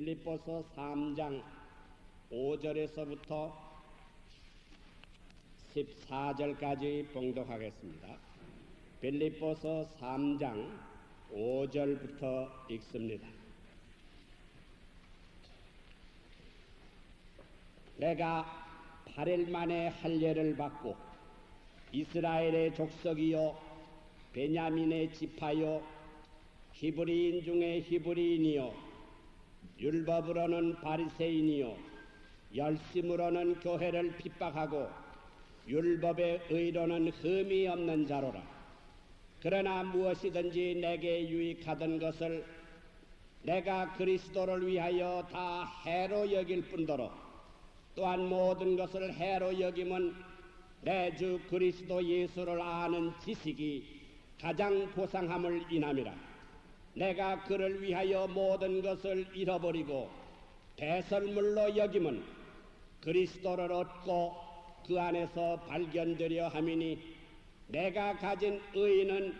빌립보서 3장 5절에서부터 14절까지 봉독하겠습니다. 빌립보서 3장 5절부터 읽습니다. 내가 8일 만에 할례를 받고 이스라엘의 족속이요 베냐민의 지파요 히브리인 중에 히브리인이요 율법으로는 바리새인이요 열심으로는 교회를 핍박하고 율법의 의로는 흠이 없는 자로라. 그러나 무엇이든지 내게 유익하던 것을 내가 그리스도를 위하여 다 해로 여길 뿐더러 또한 모든 것을 해로 여김은 내 주 그리스도 예수를 아는 지식이 가장 보상함을 인함이라. 내가 그를 위하여 모든 것을 잃어버리고 배설물로 여김은 그리스도를 얻고 그 안에서 발견되려 함이니 내가 가진 의는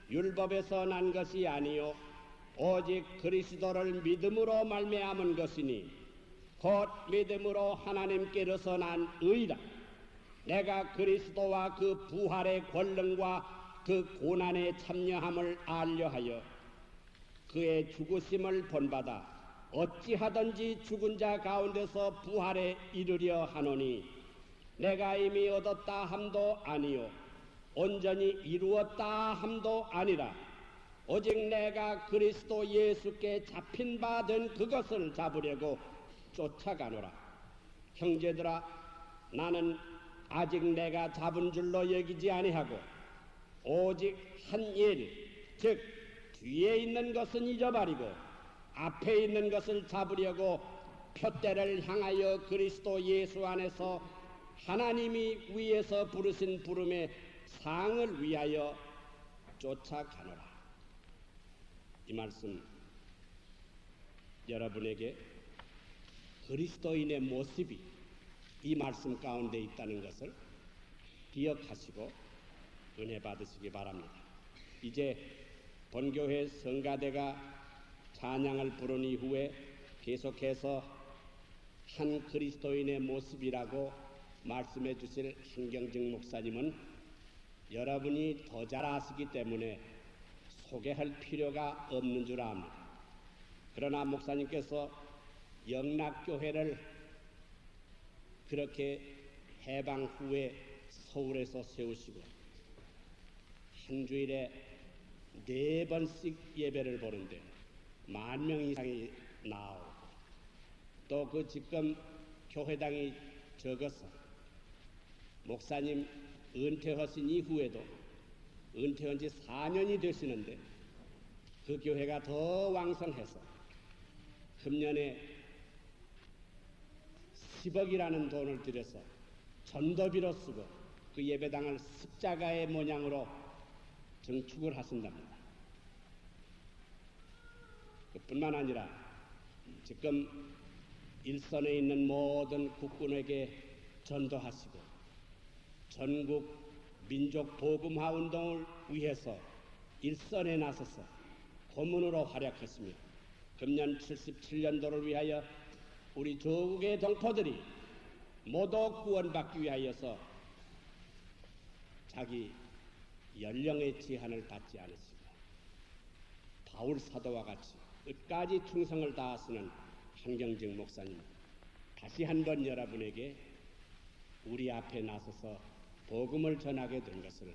율법에서 난 것이 아니요 오직 그리스도를 믿음으로 말미암은 것이니 곧 믿음으로 하나님께로서 난 의라. 내가 그리스도와 그 부활의 권능과 그 고난에 참여함을 알려하여 그의 죽으심을 본받아 어찌하든지 죽은 자 가운데서 부활에 이르려 하노니 내가 이미 얻었다 함도 아니요 온전히 이루었다 함도 아니라 오직 내가 그리스도 예수께 잡힌 바 된 그것을 잡으려고 쫓아가노라. 형제들아, 나는 아직 내가 잡은 줄로 여기지 아니하고 오직 한 일, 즉 뒤에 있는 것은 잊어버리고 앞에 있는 것을 잡으려고 표대를 향하여 그리스도 예수 안에서 하나님이 위에서 부르신 부름의 상을 위하여 쫓아가노라. 이 말씀 여러분에게 그리스도인의 모습이 이 말씀 가운데 있다는 것을 기억하시고 은혜 받으시기 바랍니다. 이제 본교회 성가대가 찬양을 부른 이후에 계속해서 한 그리스도인의 모습이라고 말씀해 주실 한경직 목사님은 여러분이 더 잘 아시기 때문에 소개할 필요가 없는 줄 압니다. 그러나 목사님께서 영락교회를 그렇게 해방 후에 서울에서 세우시고 한 주일에 4번씩 예배를 보는데 10,000명 이상이 나오고 또 그 지금 교회당이 적어서 목사님 은퇴하신 이후에도 은퇴한 지 4년이 되시는데 그 교회가 더 왕성해서 금년에 10억이라는 돈을 들여서 전도비로 쓰고 그 예배당을 십자가의 모양으로 증축을 하신답니다. 그뿐만 아니라 지금 일선에 있는 모든 국군에게 전도하시고 전국 민족 복음화 운동을 위해서 일선에 나서서 고문으로 활약했으며 금년 77년도를 위하여 우리 조국의 동포들이 모두 구원받기 위하여서 자기 연령의 제한을 받지 않으시고 바울 사도와 같이 끝까지 충성을 다하시는 한경직 목사님, 다시 한번 여러분에게 우리 앞에 나서서 복음을 전하게 된 것을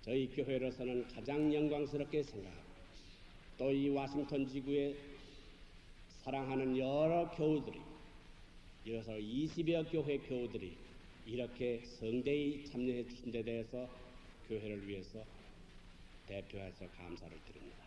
저희 교회로서는 가장 영광스럽게 생각하고 또 이 워싱턴 지구에 사랑하는 여러 교우들이 이어서 20여 교회 교우들이 이렇게 성대히 참여해 주신 데 대해서 교회를 위해서 대표해서 감사를 드립니다.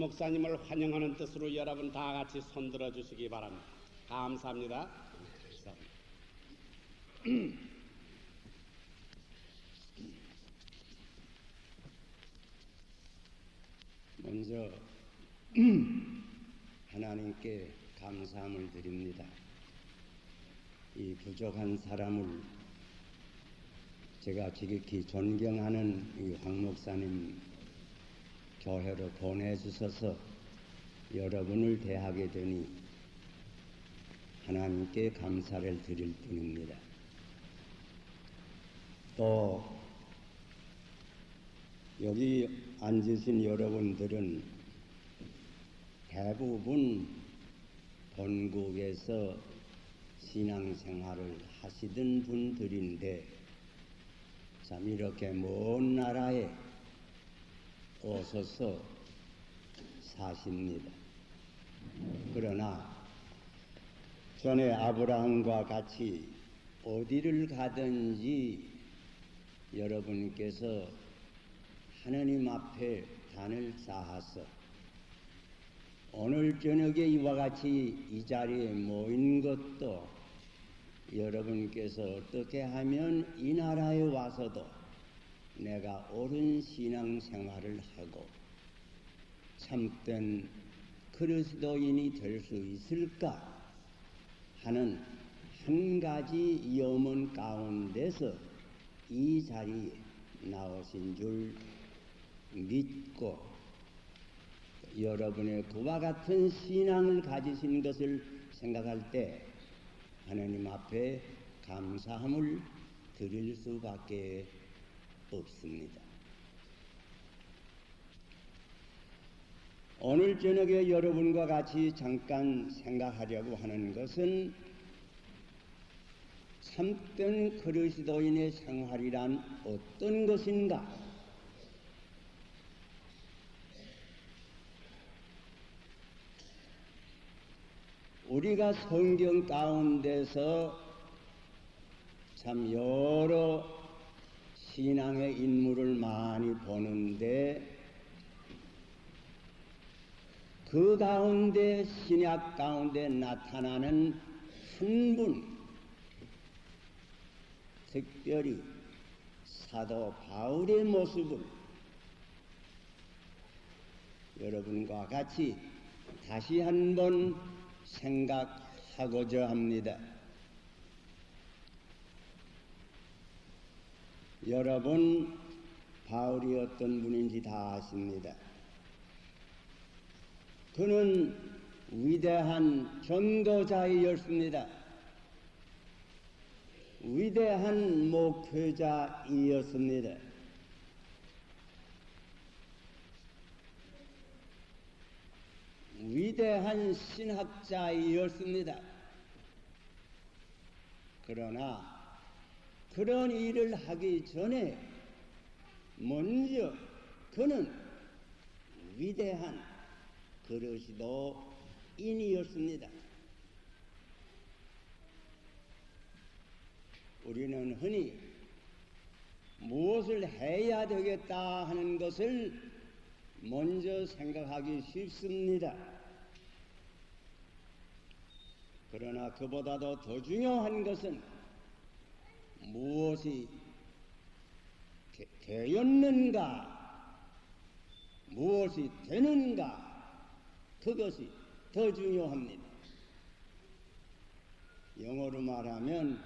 목사님을 환영하는 뜻으로 여러분 다 같이 손들어 주시기 바랍니다. 감사합니다. 먼저 하나님께 감사함을 드립니다. 이 부족한 사람을 제가 지극히 존경하는 이 황 목사님 교회로 보내주셔서 여러분을 대하게 되니 하나님께 감사를 드릴 뿐입니다. 또 여기 앉으신 여러분들은 대부분 본국에서 신앙생활을 하시던 분들인데 참 이렇게 먼 나라에 오셔서 사십니다. 그러나 전에 아브라함과 같이 어디를 가든지 여러분께서 하나님 앞에 단을 쌓아서 오늘 저녁에 이와 같이 이 자리에 모인 것도 여러분께서 어떻게 하면 이 나라에 와서도 내가 옳은 신앙생활을 하고 참된 그리스도인이 될 수 있을까 하는 한 가지 염원 가운데서 이 자리에 나오신 줄 믿고 여러분의 그와 같은 신앙을 가지신 것을 생각할 때 하나님 앞에 감사함을 드릴 수밖에 없습니다. 오늘 저녁에 여러분과 같이 잠깐 생각하려고 하는 것은 참된 그리스도인의 생활이란 어떤 것인가? 우리가 성경 가운데서 참 여러 신앙의 인물을 많이 보는데 그 가운데 신약 가운데 나타나는 한 분, 특별히 사도 바울의 모습을 여러분과 같이 다시 한번 생각하고자 합니다. 여러분, 바울이 어떤 분인지 다 아십니다. 그는 위대한 전도자이었습니다. 위대한 목회자이었습니다. 위대한 신학자이었습니다. 그러나 그런 일을 하기 전에 먼저 그는 위대한 그리스도인이었습니다. 우리는 흔히 무엇을 해야 되겠다 하는 것을 먼저 생각하기 쉽습니다. 그러나 그보다도 더 중요한 것은 무엇이 되었는가, 무엇이 되는가, 그것이 더 중요합니다. 영어로 말하면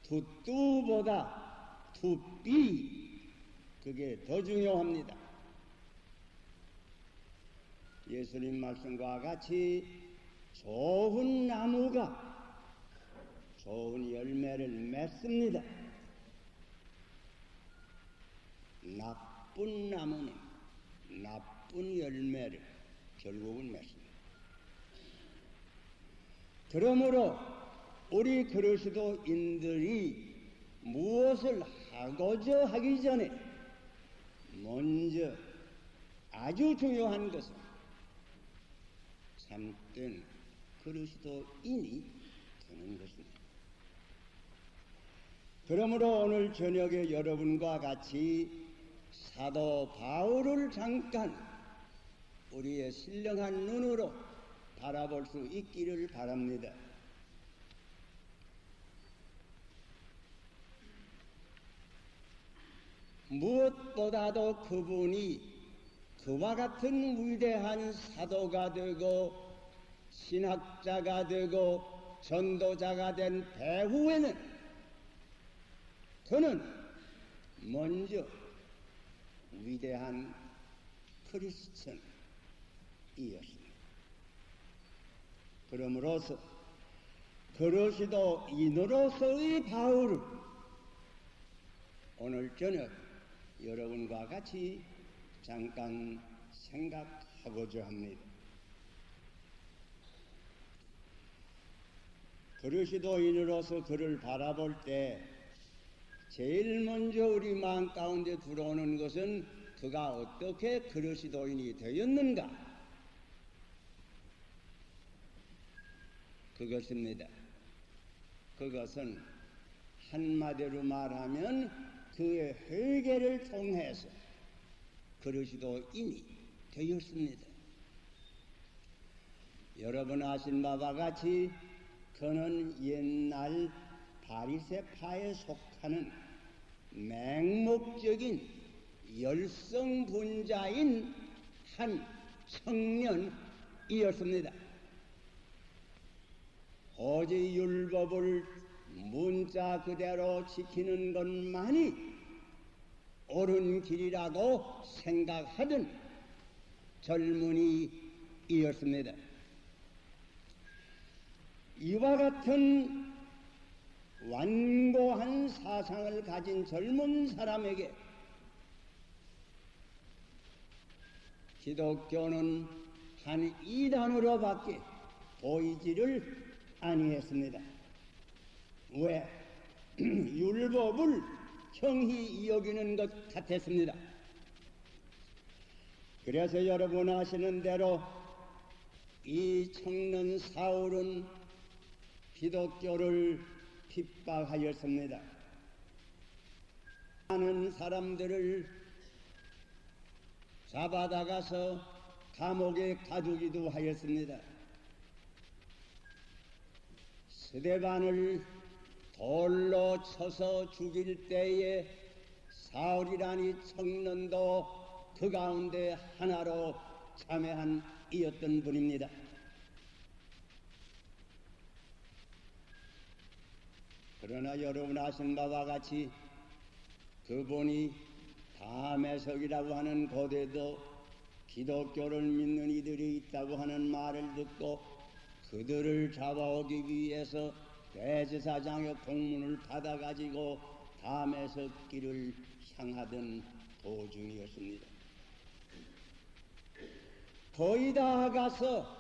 to do보다 to be, 그게 더 중요합니다. 예수님 말씀과 같이 좋은 나무가 좋은 열매를 맺습니다. 나쁜 나무는 나쁜 열매를 결국은 맺습니다. 그러므로 우리 그리스도인들이 무엇을 하고자 하기 전에 먼저 아주 중요한 것은 참된 그리스도인이 되는 것입니다. 그러므로 오늘 저녁에 여러분과 같이 사도 바울을 잠깐 우리의 신령한 눈으로 바라볼 수 있기를 바랍니다. 무엇보다도 그분이 그와 같은 위대한 사도가 되고 신학자가 되고 전도자가 된 배후에는 그는 먼저 위대한 크리스천이었습니다. 그러므로서 그리스도인으로서의 바울을 오늘 저녁 여러분과 같이 잠깐 생각하고자 합니다. 그리스도인으로서 그를 바라볼 때 제일 먼저 우리 마음 가운데 들어오는 것은 그가 어떻게 그리스도인이 되었는가? 그것입니다. 그것은 한마디로 말하면 그의 회개를 통해서 그리스도인이 되었습니다. 여러분 아신 바와 같이 그는 옛날 바리새파에 속하는 맹목적인 열성분자인 한 청년이었습니다. 오직 율법을 문자 그대로 지키는 것만이 옳은 길이라고 생각하던 젊은이였습니다. 이와 같은 완고한 사상을 가진 젊은 사람에게 기독교는 한 이단으로 밖에 보이지를 아니했습니다. 왜? 율법을 형히 여기는 것 같았습니다. 그래서 여러분 아시는 대로 이 청년 사울은 기독교를 핍박하였습니다. 많은 사람들을 잡아다가서 감옥에 가두기도 하였습니다. 스데반을 돌로 쳐서 죽일 때에 사울이라니 청년도 그 가운데 하나로 참여한 이었던 분입니다. 그러나 여러분 아신 바와 같이 그분이 다메섹이라고 하는 곳에도 기독교를 믿는 이들이 있다고 하는 말을 듣고 그들을 잡아오기 위해서 대제사장의 공문을 받아가지고 다메섹 길을 향하던 도중이었습니다. 거의 다 가서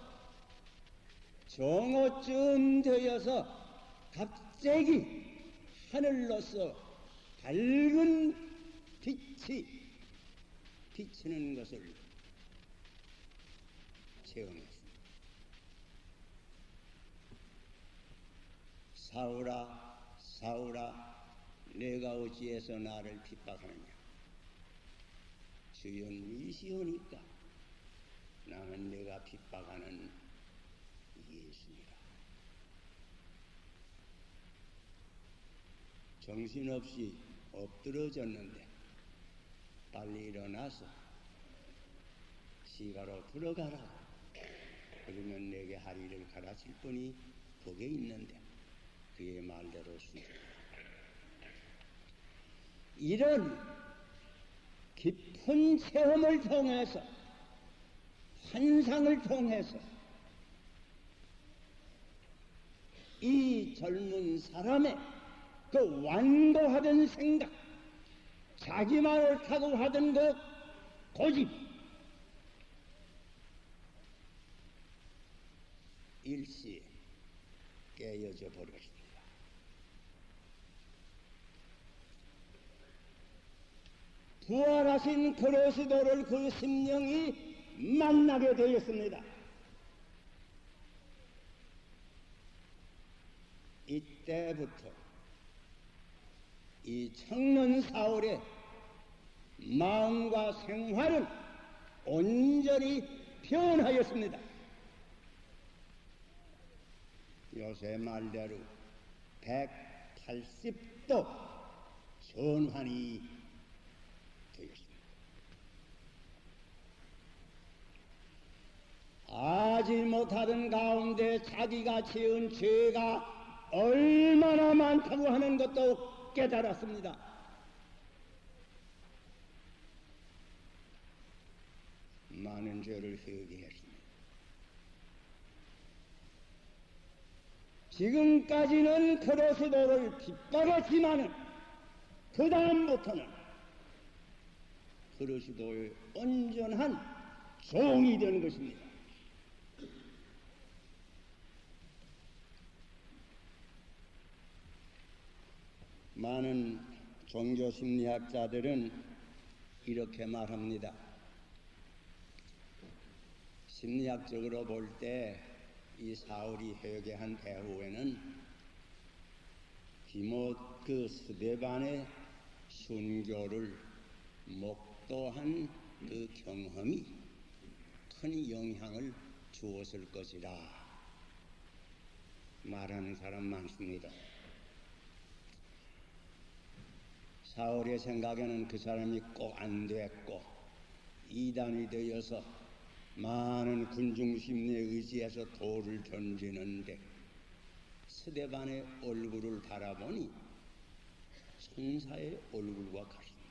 정오쯤 되어서 갑자기 하늘로서 밝은 빛이 비치는 것을 체험했습니다. 사울아, 사울아, 내가 어찌해서 나를 핍박하느냐? 주여 니시오니까 나는 내가 핍박하는 예수니라. 정신없이 엎드러졌는데 빨리 일어나서 시가로 들어가라. 그러면 내게 하리를 가르칠 분이 거기에 있는데 그의 말대로 순종하라. 이런 깊은 체험을 통해서 환상을 통해서 이 젊은 사람의 그 완고하던 생각, 자기만 옳다고 하던 그 고집, 일시에 깨어져 버렸습니다. 부활하신 그리스도를 그 심령이 만나게 되었습니다. 이때부터 이 청년 사울의 마음과 생활은 온전히 변하였습니다. 요새 말대로 180도 전환이 되었습니다. 아지 못하던 가운데 자기가 지은 죄가 얼마나 많다고 하는 것도 깨달았습니다. 많은 죄를 회개했습니다. 지금까지는 그리스도를 핍박했지만은 그 다음부터는 그리스도의 온전한 종이 되는 것입니다. 많은 종교심리학자들은 이렇게 말합니다. 심리학적으로 볼 때 이 사울이 회개한 배후에는 디모데 그 스데반의 순교를 목도한 그 경험이 큰 영향을 주었을 것이라 말하는 사람 많습니다. 사울의 생각에는 그 사람이 꼭 안 됐고 이단이 되어서 많은 군중심리에 의지해서 돌을 던지는데 스데반의 얼굴을 바라보니 천사의 얼굴과 같습니다.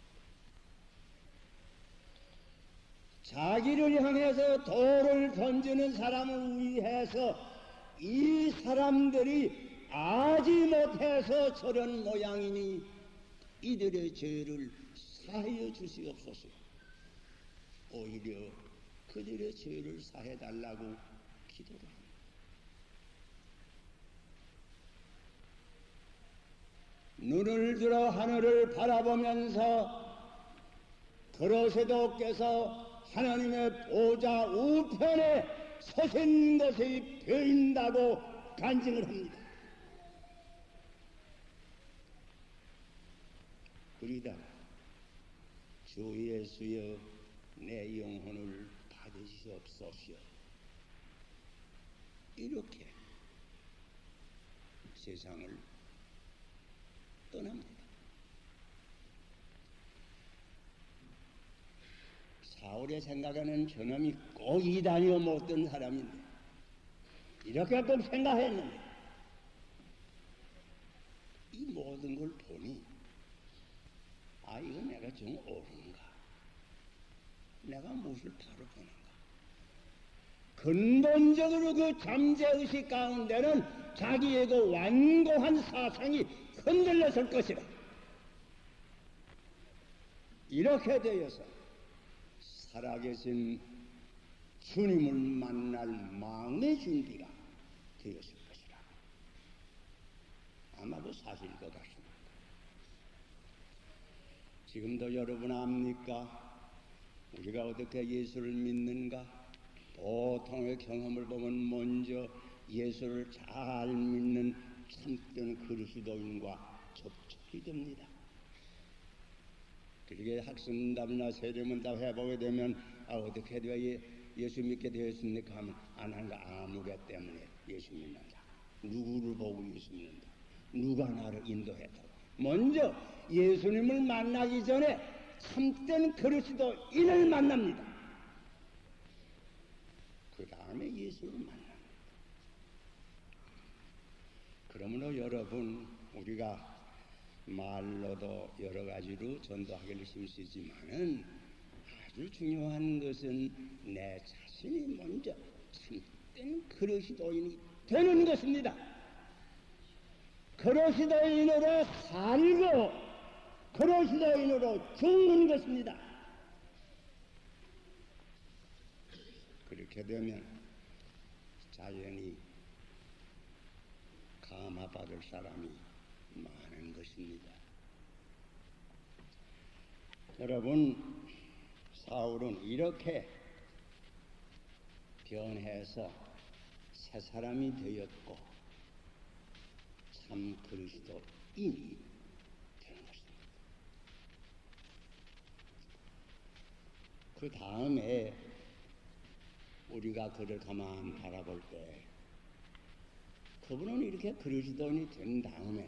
자기를 향해서 돌을 던지는 사람을 위해서 이 사람들이 아지 못해서 저런 모양이니 이들의 죄를 사하여 주시옵소서. 오히려 그들의 죄를 사해달라고 기도를 합니다. 눈을 들어 하늘을 바라보면서 그리스도께서 하나님의 보좌 우편에 서신 것이 보인다고 간증을 합니다. 그리다 주 예수여 내 영혼을 받으시옵소서. 이렇게 세상을 떠납니다. 사울의 생각에는 저놈이 꼭 이단이요 못된 사람인데 이렇게 꼭 생각했는데 이 모든 걸 보니 아 이거 내가 좀 옳은가? 내가 무엇을 바로 보는가? 근본적으로 그 잠재의식 가운데는 자기의 그 완고한 사상이 흔들렸을 것이라. 이렇게 되어서 살아계신 주님을 만날 마음의 준비가 되었을 것이라. 아마도 사실일 것 같습니다. 지금도 여러분 압니까? 우리가 어떻게 예수를 믿는가? 보통의 경험을 보면 먼저 예수를 잘 믿는 참된 그리스도인과 접촉이 됩니다. 그렇게 학습문답이나 세례문답 해보게 되면 어떻게 되어 예수 믿게 되었습니까? 하면 안 한 거 아무개 때문에 예수 믿는다. 누구를 보고 예수 믿는다. 누가 나를 인도했다고. 먼저 예수님을 만나기 전에 참된 그리스도인을 만납니다. 그 다음에 예수를 만납니다. 그러므로 여러분 우리가 말로도 여러 가지로 전도하기를 힘쓰지만은 아주 중요한 것은 내 자신이 먼저 참된 그리스도인이 되는 것입니다. 그리스도인으로 살고 그리스도인으로 죽는 것입니다. 그렇게 되면 자연히 감화받을 사람이 많은 것입니다. 여러분, 사울은 이렇게 변해서 새 사람이 되었고 참 그리스도인이 되는 것입니다. 그 다음에 우리가 그를 가만 바라볼 때 그분은 이렇게 그리스도인이 된 다음에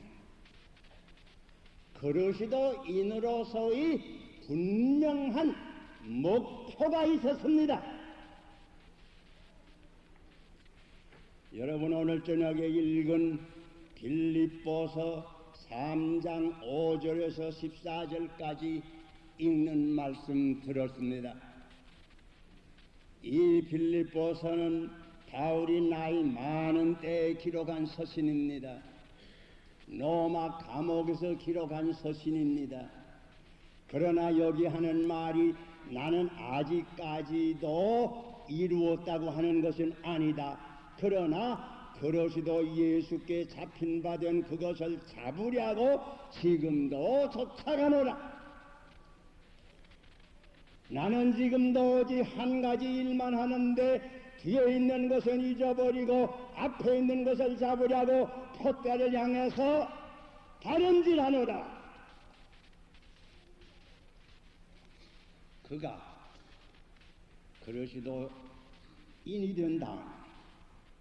그리스도인으로서의 분명한 목표가 있었습니다. 여러분 오늘 저녁에 읽은 빌립보서 3장 5절에서 14절까지 읽는 말씀 들었습니다. 이 빌립보서는 바울이 나이 많은 때에 기록한 서신입니다. 로마 감옥에서 기록한 서신입니다. 그러나 여기 하는 말이 나는 아직까지도 이루었다고 하는 것은 아니다. 그러나 그리스도 예수께 잡힌 바 된 그것을 잡으려고 지금도 쫓아가노라. 나는 지금도 오직 한 가지 일만 하는데 뒤에 있는 것은 잊어버리고 앞에 있는 것을 잡으려고 푯대를 향해서 달음질하노라. 그가 그리스도인이 된 다음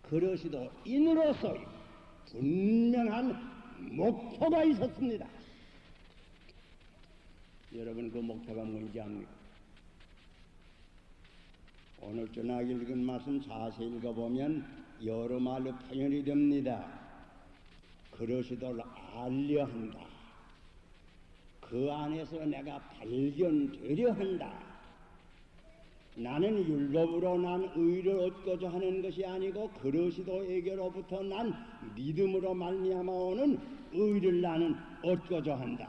그리스도인으로서의 분명한 목표가 있었습니다. 여러분 그 목표가 뭔지 압니까? 오늘 저녁 읽은 말씀 자세히 읽어보면 여러 말로 표현이 됩니다. 그리스도를 알려 한다. 그 안에서 내가 발견되려 한다. 나는 율법으로 난 의를 얻고자 하는 것이 아니고 그리스도에게로부터 난 믿음으로 말미암아 오는 의를 나는 얻고자 한다.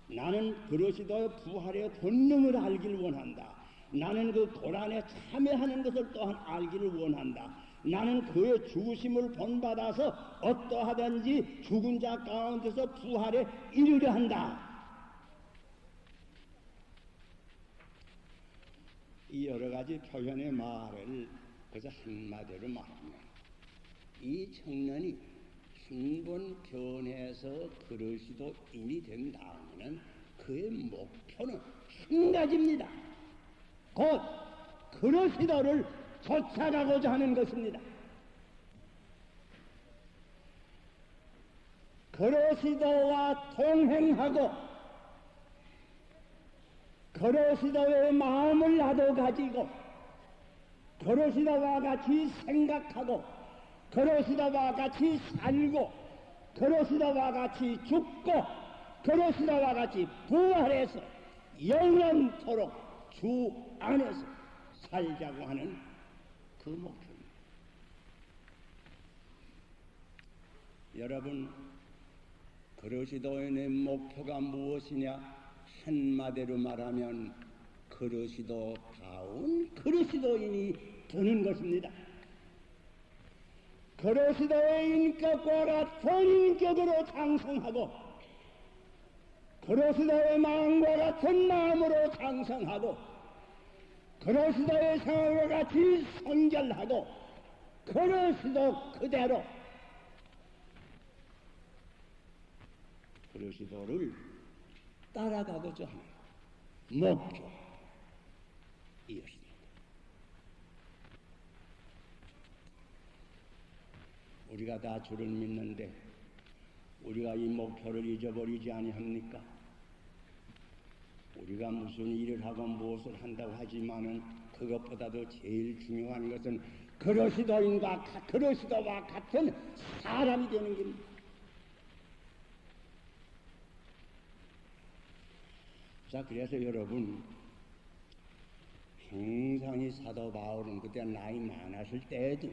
나는 그리스도의 부활의 권능을 알기를 원한다. 나는 그 고난에 참여하는 것을 또한 알기를 원한다. 나는 그의 죽으심을 본받아서 어떠하든지 죽은 자 가운데서 부활에 이르려 한다. 이 여러 가지 표현의 말을 그저 한마디로 말하면 이 청년이 충분 변해서 그리스도인이 된 다음에는 그의 목표는 한 가지입니다. 곧 그리스도를 쫓아가고자 하는 것입니다. 그리스도와 동행하고 그리스도의 마음을 나도 가지고 그리스도와 같이 생각하고 그리스도와 같이 살고 그리스도와 같이 죽고 그리스도와 같이 부활해서 영원토록 주 안에서 살자고 하는 그 목표입니다. 여러분 그리스도인의 목표가 무엇이냐? 한마디로 말하면 그리스도다운 그리스도인이 되는 것입니다. 그리스도의 인격과 같은 인격으로 장성하고 그리스도의 마음과 같은 마음으로 장성하고 그리스도의 생활과 같이 성결하고 그리스도 그대로 그리스도를 따라가고자 하는 목표이었습니다. 우리가 다 주를 믿는데 우리가 이 목표를 잊어버리지 아니합니까? 우리가 무슨 일을 하고 무엇을 한다고 하지만은 그것보다도 제일 중요한 것은 그리스도와 같은 사람이 되는 겁니다. 자, 그래서 여러분 항상 이 사도 바울은 그때 나이 많았을 때에도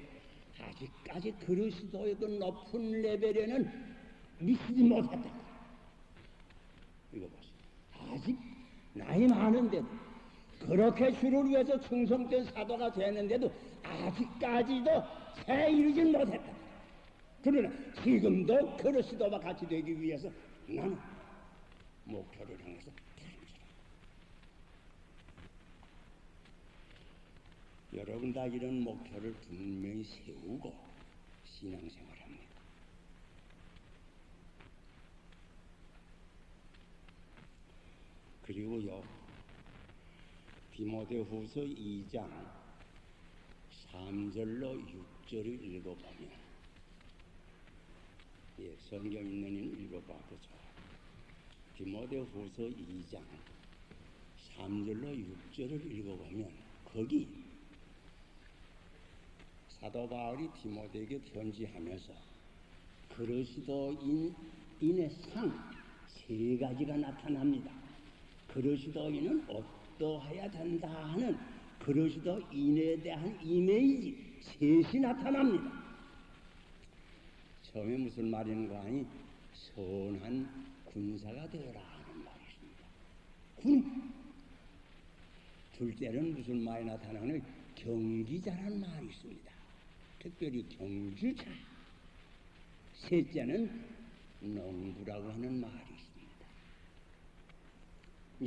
아직까지 그리스도의 그 높은 레벨에는 미치지 못했다. 이거 보세요. 아직 나이 많은데도 그렇게 주를 위해서 충성된 사도가 됐는데도 아직까지도 새 이루지 못했다. 그러나 지금도 그리스도와 같이 되기 위해서 나는 목표를 향해서 여러분 다 이런 목표를 분명히 세우고 신앙생활합니다. 그리고요 디모데후서 2장 3절로 6절을 읽어보면, 성경 있는 이는 읽어봐도 좋아요. 디모데후서 2장 3절로 6절을 읽어보면 거기 사도 바울이 디모데에게 편지하면서 그리스도인의 상 세 가지가 나타납니다. 그리스도인은 어떠해야 된다 하는 그리스도인에 대한 이미지 셋이 나타납니다. 처음에 무슨 말인가 하니 선한 군사가 되어라 하는 말이 있습니다. 군. 둘째는 무슨 말이 나타나는 경기자라는 말이 있습니다. 특별히 경주자. 셋째는 농부라고 하는 말이 있습니다.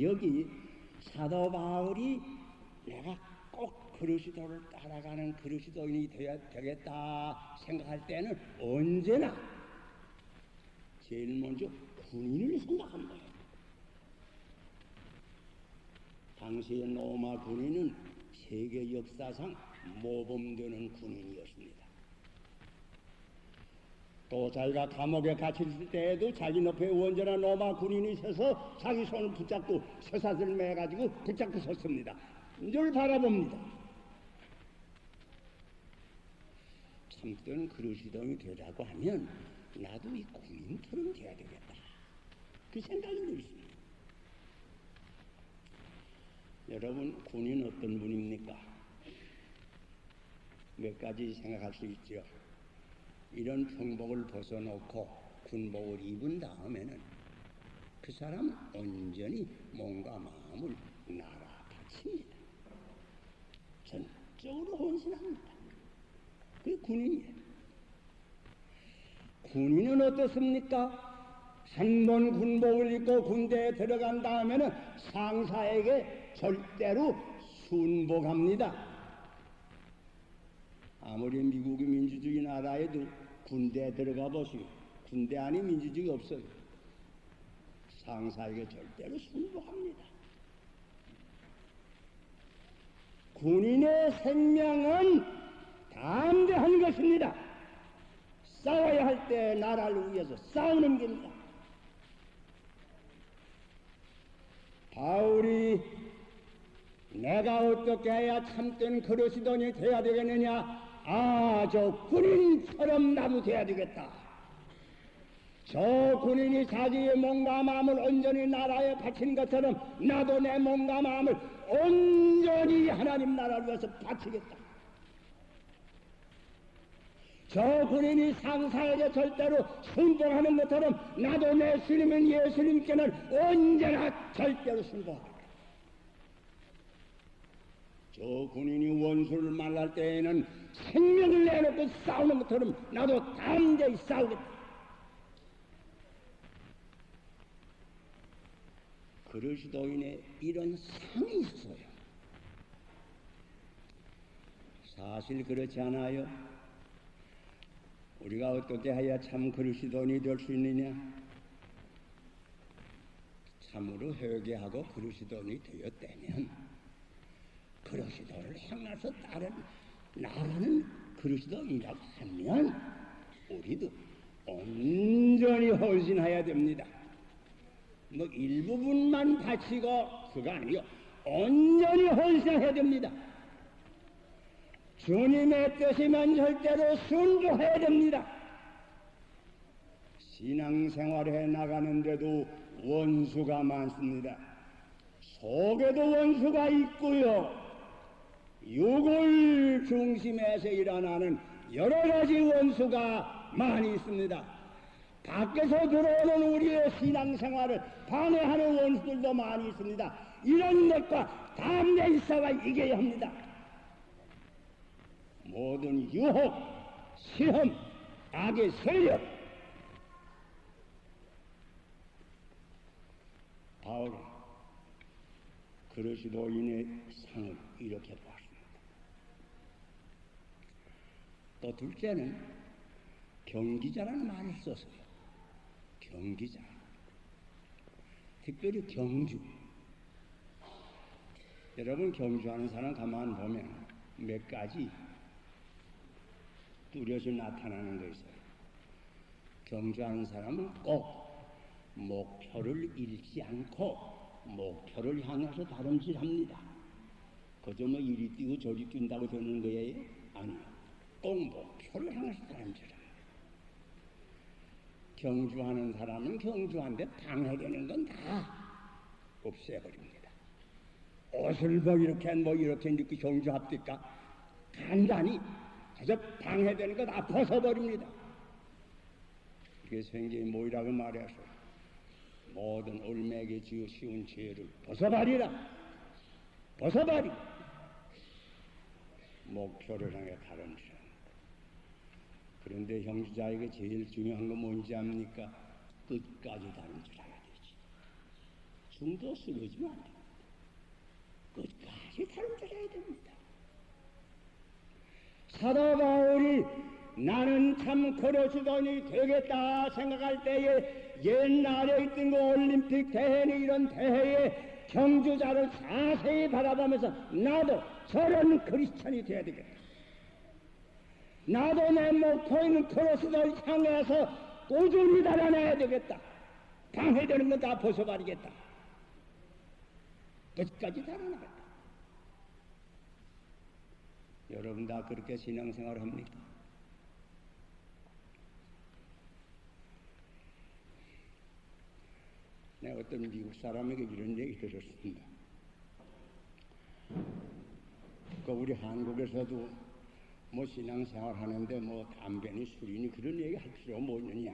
여기 사도 바울이 내가 꼭 그리스도를 따라가는 그리스도인이 되어야 되겠다 생각할 때는 언제나 제일 먼저 군인을 생각한 거예요. 당시의 로마 군인은 세계 역사상 모범되는 군인이었습니다. 또 자기가 감옥에 갇혔을 때에도 자기 옆에 원전한 로마 군인이 서서 자기 손을 붙잡고 쇠사슬을 매가지고 붙잡고 섰습니다. 늘 바라봅니다. 참된 그리스도인이 되라고 하면 나도 이 군인처럼 돼야 되겠다. 그 생각이 늘 있습니다. 여러분, 군인 어떤 분입니까? 몇 가지 생각할 수 있죠. 이런 평복을 벗어놓고 군복을 입은 다음에는 그 사람 온전히 몸과 마음을 나라 바칩니다. 전적으로 헌신합니다. 그게 군인이에요. 군인은 어떻습니까? 한 번 군복을 입고 군대에 들어간 다음에는 상사에게 절대로 순복합니다. 아무리 미국이 민주주의 나라에도 군대에 들어가 보시오. 군대 안에 민주주의 없어요. 상사에게 절대로 순복합니다. 군인의 생명은 담대한 것입니다. 싸워야 할 때 나라를 위해서 싸우는 겁니다. 바울이 내가 어떻게 해야 참된 그리스도인이 되어야 되겠느냐? 저 군인처럼 나도 돼야 되겠다. 저 군인이 자기의 몸과 마음을 온전히 나라에 바친 것처럼 나도 내 몸과 마음을 온전히 하나님 나라를 위해서 바치겠다. 저 군인이 상사에게 절대로 순종하는 것처럼 나도 내 주님인 예수님께는 언제나 절대로 순종하겠다. 저 군인이 원수를 만날 때에는 생명을 내놓고 싸우는 것처럼 나도 담대히 싸우겠다. 그리스도인의 이런 상이 있어요. 사실 그렇지 않아요? 우리가 어떻게 해야 참 그리스도인이 될 수 있느냐? 참으로 회개하고 그리스도인이 되었다면 그리스도를 향해서 다른 나라는 그리스도인이라고 하면 우리도 온전히 헌신해야 됩니다. 뭐 일부분만 바치고 그거 아니요. 온전히 헌신해야 됩니다. 주님의 뜻이면 절대로 순종해야 됩니다. 신앙생활에 나가는데도 원수가 많습니다. 속에도 원수가 있고요. 육을 중심에서 일어나는 여러 가지 원수가 많이 있습니다. 밖에서 들어오는 우리의 신앙생활을 방해하는 원수들도 많이 있습니다. 이런 것과 담대히 싸워 이겨야 합니다. 모든 유혹, 시험, 악의 세력. 바울은 그리스도인의 상을 이렇게 보았습니다. 또 둘째는 경기자라는 말을 썼어요. 경기자. 특별히 경주. 여러분 경주하는 사람 가만 보면 몇 가지 뚜렷이 나타나는 것이에요. 경주하는 사람은 꼭 목표를 잃지 않고 목표를 향해서 다름질합니다. 그저 뭐 이리 뛰고 저리 뛴다고 되는 거예요? 아니요. 꼭 목표를 향해서 다름질합니다. 경주하는 사람은 경주하는데 방해되는 건 다 없애버립니다. 옷을 뭐 이렇게 입고 경주합니까? 간단히 아주 방해되는 거 다 벗어버립니다. 그게 생긴 뭐이라고 말해서 모든 올매게 지으시운 죄를 벗어버리라. 벗어버리. 목표를 향해 다름질합니다. 그런데 형제자에게 제일 중요한 건 뭔지 압니까? 끝까지 다름질해야 되지. 중도 쓰러지면 안 됩니다. 끝까지 다름질해야 됩니다. 사도 바울이 나는 참 그리스도인이 되겠다 생각할 때에 옛날에 있던 그 올림픽 대회나 이런 대회에 경주자를 자세히 바라보면서 나도 저런 크리스찬이 되어야 되겠다. 나도 내 목표인 그리스도를 향해서 꾸준히 달아내야 되겠다. 방해되는 건 다 벗어버리겠다. 끝까지 달아나겠다. 여러분 다 그렇게 신앙생활을 합니까? 내가 어떤 미국 사람에게 이런 얘기 들었습니다. 그 우리 한국에서도 뭐 신앙생활 하는데 뭐 담배니 술이니 그런 얘기 할 필요가 뭐 있느냐.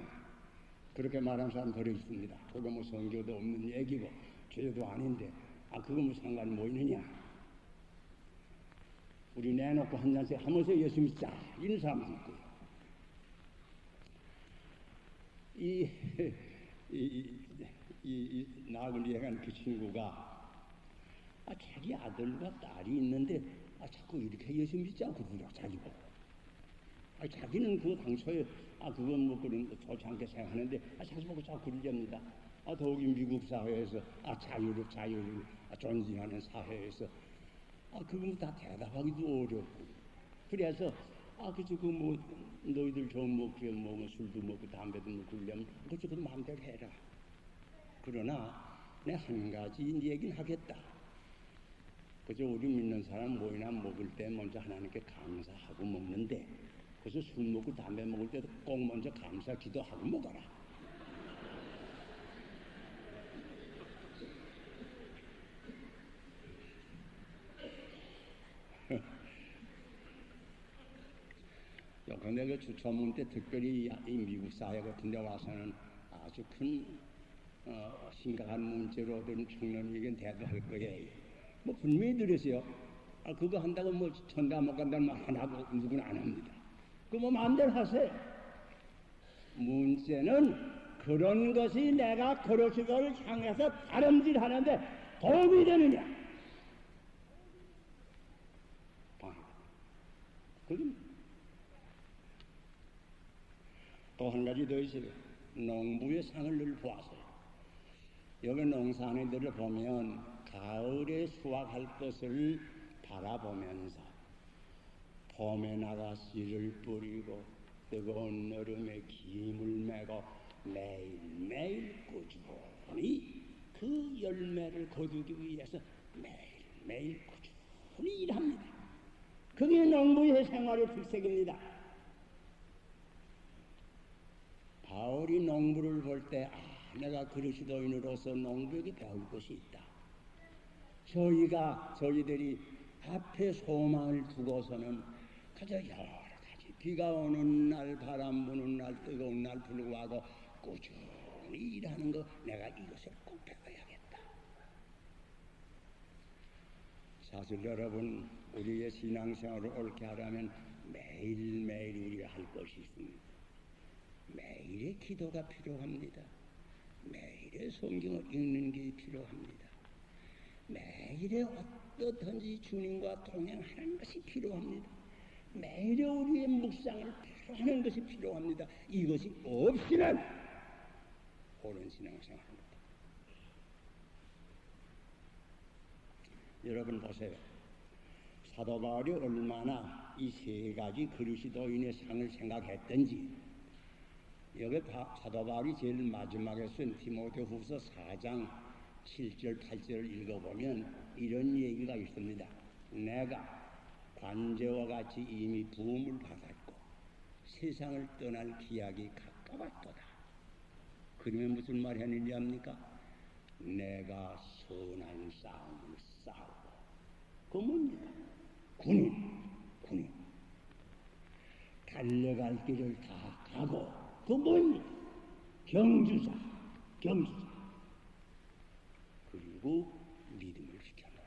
그렇게 말하는 사람 들어 있습니다. 그거 뭐 성교도 없는 얘기고 죄도 아닌데 그거 뭐 상관이 뭐 있느냐. 우리 내놓고 한 잔씩 하면서 예수 믿자 이런 사람도 있고요. 나하고 얘기한 그 친구가 자기 아들과 딸이 있는데 자꾸 이렇게 예수 믿지 않고 그러더라고 자기 보고. 자기는 그 당초에 그건 뭐 그런 좋지 않게 생각하는데 자기 보고 자꾸 그러렵니다. 더욱이 미국 사회에서 자유를 존중하는 사회에서 그건 다 대답하기도 어렵고 그래서 그저 그 뭐 너희들 좀 뭐 그래 뭐 술도 먹고 담배도 먹고 그러려면 그저 그 마음대로 해라. 그러나 내 한 가지 얘기는 하겠다. 그저 우리 믿는 사람 뭐이나 먹을 때 먼저 하나님께 감사하고 먹는데 그래서 술 먹고 담배 먹을 때도 꼭 먼저 감사 기도하고 먹어라. 그런데 그 주초문 때 특별히 이 미국 사회 같은 데 와서는 아주 큰 심각한 문제로든 청년에게 대두할 거예요. 뭐 분명히 들으세요. 그거 한다고 뭐 천가 못 간다는 말 하나도 누구는 안 합니다. 그거 뭐 마음대로 하세요. 문제는 그런 것이 내가 그리스도를 향해서 다름질하는데 도움이 되느냐. 또 한 가지 더 있어요. 농부의 상을 늘 보았어요. 여기 농산인들을 보면 가을에 수확할 것을 바라보면서 봄에 나가 씨를 뿌리고 뜨거운 여름에 김을 메고 매일매일 꾸준히 그 열매를 거두기 위해서 매일매일 꾸준히 일합니다. 그게 농부의 생활의 특색입니다. 바울이 농부를 볼 때 내가 그리스도인으로서 농부에게 배울 것이 있다. 저희들이 앞에 소망을 두고서는 그저 여러 가지 비가 오는 날, 바람 부는 날, 뜨거운 날 불구하고 꾸준히 일하는 거 내가 이것을 꼭 배워야겠다. 사실 여러분 우리의 신앙생활을 옳게 하려면 매일매일 우리가 할 것이 있습니다. 매일의 기도가 필요합니다. 매일의 성경을 읽는 게 필요합니다. 매일의 어떻든지 주님과 동행하는 것이 필요합니다. 매일의 우리의 묵상을 하는 것이 필요합니다. 이것이 없이는 옳은 신앙생활입니다. 여러분 보세요. 사도 바울이 얼마나 이 세 가지 그리스도인의 상을 생각했던지, 여기 사도 바울이 제일 마지막에 쓴 디모데후서 4장 7절 8절을 읽어보면 이런 얘기가 있습니다. 내가 관제와 같이 이미 부음을 받았고 세상을 떠날 기약이 가까웠도다. 그러면 무슨 말 했는지 압니까? 내가 선한 싸움을 싸우고, 그 뭡니까? 군인 달려갈 길을 다 가고, 그 뭡니까? 경주자 그리고 믿음을 지켜노라.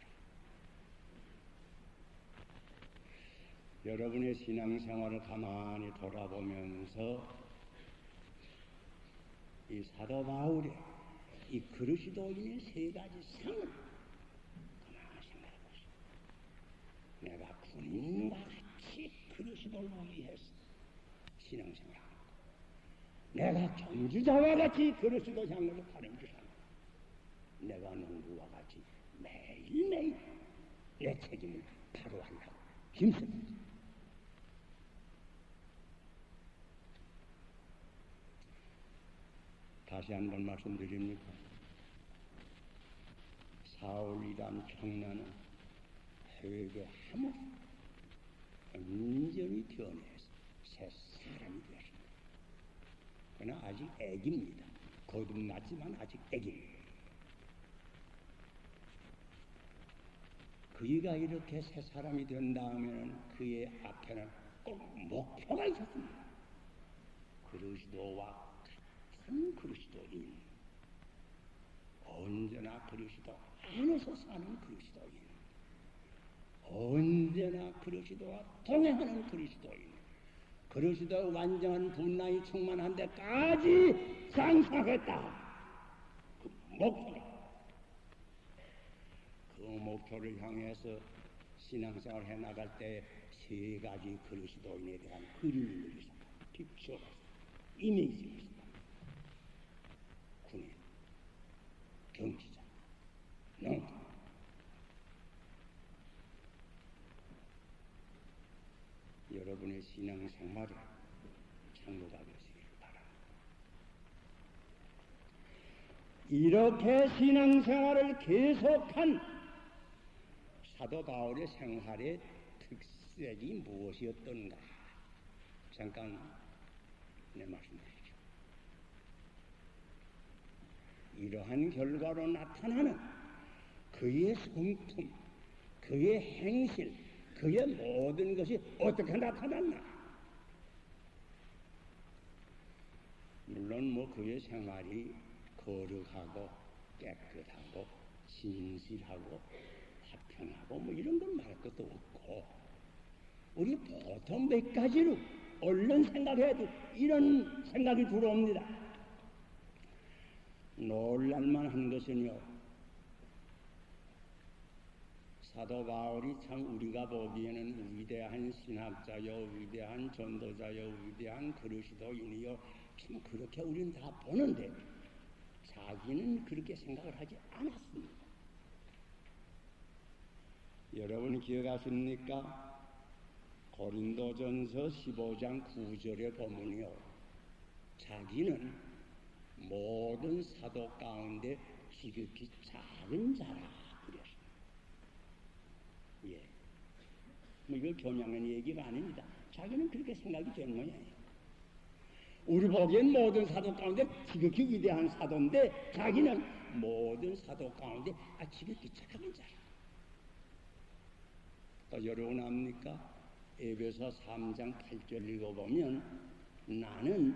여러분의 신앙생활을 가만히 돌아보면서 이 사도 바울의 이 그리스도인의 세 가지 상을 가만히 생각해 보시오. 내가 군인과 같이 그리스도를 위해서 신앙생활하고, 내가 경주자와 같이 그리스도 향으로 발음주하고, 내가 농부와 같이 매일매일 내 책임을 바로 하려고 힘씁니다. 다시 한번 말씀드립니다. 사울이란 청년은 회개함으로 온전히 변해서 새 사람이 되었습니다. 그러나 아직 애기입니다. 거듭났지만 아직 애기입니다. 그이가 이렇게 새 사람이 된 다음에는 그의 앞에는 꼭 목표가 있었습니다. 그리스도와 같은 그리스도인, 언제나 그리스도 안에서 사는 그리스도인, 언제나 그리스도와 동행하는 그리스도인, 그리스도의 완전한 분량이 충만한 데까지 상상했다. 그 목표를 향해서 신앙생활을 해나갈 때 세 가지 그리스도인에 대한 그림을 그리셨다. 픽처가 이미지가 있습니다. 군인, 경지자, 농부. 여러분의 신앙생활에 참고가 되시기를 바랍니다. 이렇게 신앙생활을 계속한 사도 바울의 생활의 특색이 무엇이었던가, 잠깐 말씀드리죠. 이러한 결과로 나타나는 그의 성품, 그의 행실, 그의 모든 것이 어떻게 나타났나? 물론 그의 생활이 거룩하고 깨끗하고 진실하고 화평하고 이런 건 말할 것도 없고, 우리 보통 몇 가지로 얼른 생각해도 이런 생각이 들어옵니다. 놀랄만한 것은요, 사도 바울이 참 우리가 보기에는 위대한 신학자요, 위대한 전도자요, 위대한 그리스도인이요, 참 그렇게 우리는 다 보는데 자기는 그렇게 생각을 하지 않았습니다. 여러분 기억하십니까? 고린도전서 15장 9절의 본문이요, 자기는 모든 사도 가운데 지극히 작은 자라 그랬습니다. 예, 이거 교양한 얘기가 아닙니다. 자기는 그렇게 생각이 된 모양이에요. 우리 보기엔 모든 사도 가운데 지극히 위대한 사도인데 자기는 모든 사도 가운데 지극히 작은 자라. 또 여러분 압니까? 에베소 3장 8절 읽어보면 나는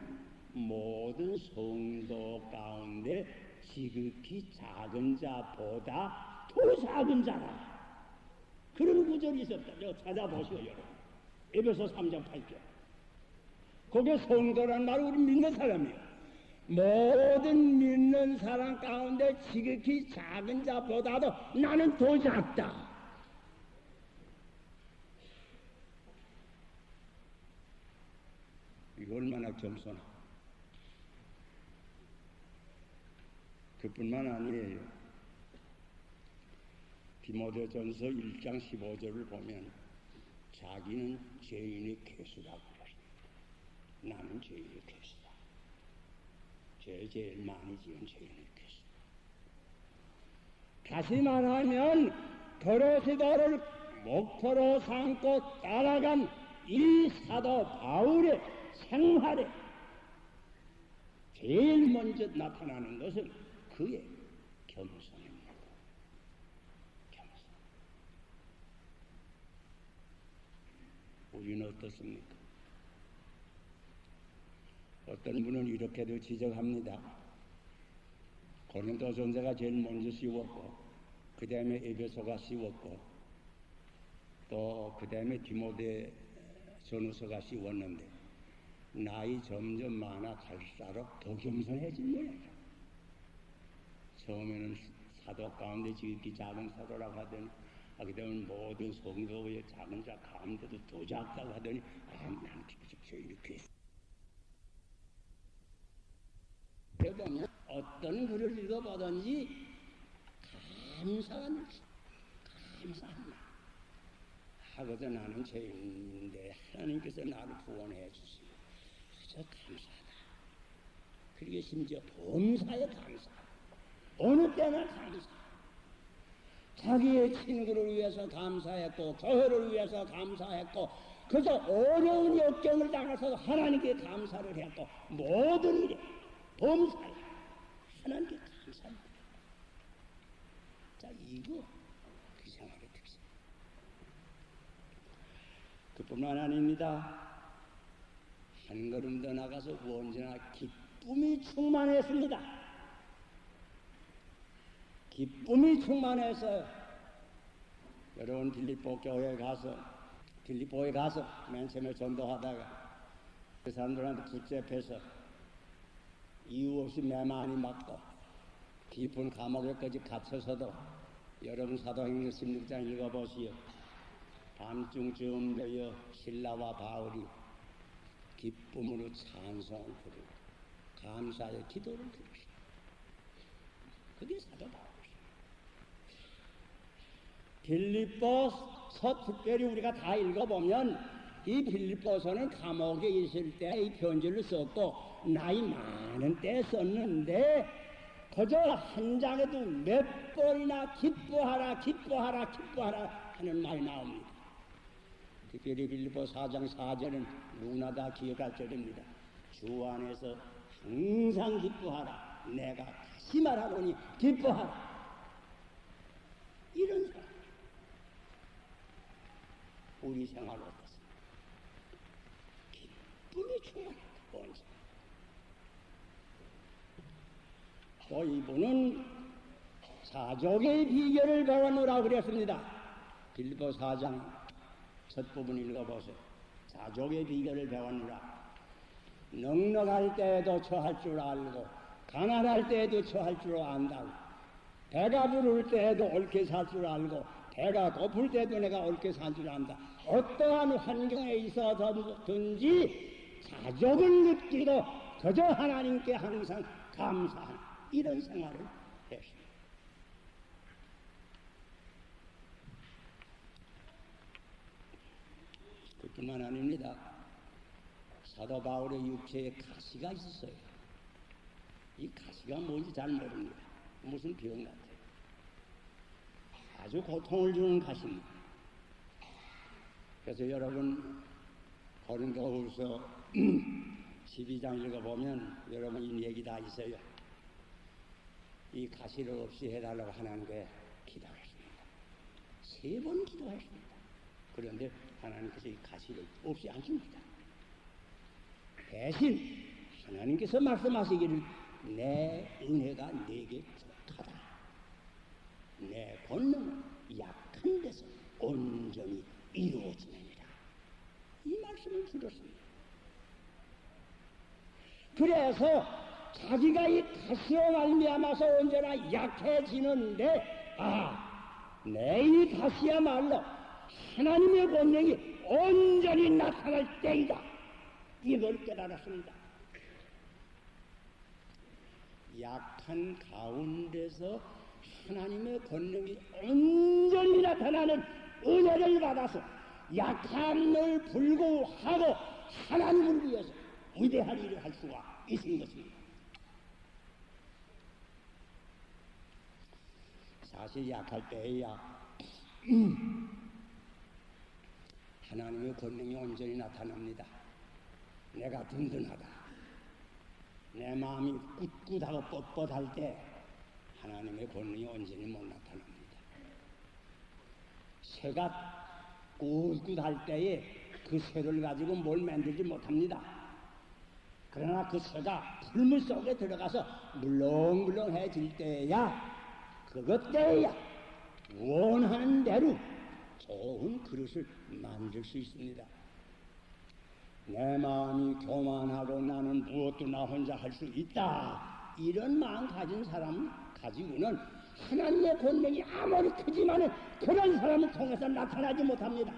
모든 성도 가운데 지극히 작은 자보다 더 작은 자라. 그런 구절이 있었다. 제가 찾아보시오 여러분. 에베소 3장 8절. 거기에 성도란 말은 우리 믿는 사람이에요. 모든 믿는 사람 가운데 지극히 작은 자보다도 나는 더 작다. 이거 얼마나 겸손하. 그뿐만 아니에요. 디모데전서 1장 15절을 보면 자기는 죄인의 괴수라고 그랬습니다. 나는 죄인의 괴수다. 죄를 제일 많이 지은 죄인의 괴수. 다시 말하면 도로시도를 목표로 삼고 따라간 이 사도 바울의 생활에 제일 먼저 나타나는 것은 그의 겸손입니다. 겸손. 우리는 어떻습니까? 어떤 분은 이렇게도 지적합니다. 고린도전서가 제일 먼저 씌웠고, 그 다음에 에베소가 씌웠고, 또 그 다음에 디모데전서가 씌웠는데 나이 점점 많아 갈수록 더 겸손해진 모양이죠. 처음에는 사도 가운데 지극히 작은 사도라고 하더니 하게 되면 모든 성도의 작은 자 가운데도 더 작다고 하더니 나는 이렇게 보면 어떤 글을 읽어보든지 감사한 하고도 나는 죄인인데 하나님께서 나를 구원해 주시고 그저 감사하다. 그리고 심지어 범사에 감사. 어느 때나 감사. 자기의 친구를 위해서 감사했고 교회를 위해서 감사했고 그저 어려운 역경을 당해서 하나님께 감사를 했고 모든 일에 범사에 하나님께 감사합니다. 자, 이거 그 생활의 특징. 그뿐만 아닙니다. 한 걸음 더 나가서 언제나 기쁨이 충만했습니다. 기쁨이 충만해서 여러분 빌립보에 가서 맨 처음에 전도하다가 그 사람들한테 붙잡혀서 이유 없이 매 많이 맞고 깊은 감옥에까지 갇혀서도 여러분 사도행전 16장 읽어보시오. 밤중쯤 되어 실라와 바울이 기쁨으로 찬송을 부르고 감사의 기도를 드립시다. 그게 사도 바울이에요. 빌립보서 특별히 우리가 다 읽어보면 이 빌립보서는 감옥에 있을 때 이 편지를 썼고 나이 많은 때 썼는데 그저 한 장에도 몇 번이나 기뻐하라 하는 말이 나옵니다. 특별히 빌립보 4장 4절은 누구나 다 기억할 절입니다. 주 안에서 항상 기뻐하라. 내가 다시 말하노니 기뻐하라. 이런 사람. 우리 생활 어떻습니까? 기쁨이 충만하다. 언제? 또 이분은 사족의 비결을 배워놓으라고 그랬습니다. 빌립보 4장 첫 부분 읽어보세요. 사족의 비결을 배워놓으라. 넉넉할 때에도 처할 줄 알고 가난할 때에도 처할 줄 안다고 배가 부를 때에도 옳게 살 줄 알고 배가 고플 때도 내가 옳게 살 줄 안다. 어떠한 환경에 있어서든지 사족을 느끼고 그저 하나님께 항상 감사하는 이런 생활을 했습니다. 그뿐만 아닙니다. 사도 바울의 육체에 가시가 있었어요. 이 가시가 뭔지 잘 모릅니다. 무슨 병 같아요. 아주 고통을 주는 가시입니다. 그래서 여러분 고린도후서 12장 읽어보면 여러분 이 얘기 다 있어요. 이 가시를 없이 해달라고 하나님께 기도했습니다. 3번 기도했습니다. 그런데 하나님께서 이 가시를 없이 안 줍니다. 대신 하나님께서 말씀하시기를 내 은혜가 네게 족하다. 내 권능은 약한 데서 온전히 이루어지느니라. 이 말씀을 들었습니다. 그래서 자기가 이 가시로 말미암아서 언제나 약해지는데 내 이 가시야말로 하나님의 권능이 온전히 나타날 때이다. 이걸 깨달았습니다. 약한 가운데서 하나님의 권능이 온전히 나타나는 은혜를 받아서 약함을 불구하고 하나님을 위해서 위대한 일을 할 수가 있는 것입니다. 사실 약할 때에야 하나님의 권능이 온전히 나타납니다. 내가 든든하다, 내 마음이 꿋꿋하고 뻣뻣할 때 하나님의 권능이 온전히 못 나타납니다. 새가 꿋꿋할 때에 그 새를 가지고 뭘 만들지 못합니다. 그러나 그 새가 풀물 속에 들어가서 물렁물렁해질 때야, 그것 때야 원하는 대로 좋은 그릇을 만들 수 있습니다. 내 마음이 교만하고 나는 무엇도 나 혼자 할 수 있다, 이런 마음 가진 사람 가지고는 하나님의 권능이 아무리 크지만은 그런 사람을 통해서 나타나지 못합니다.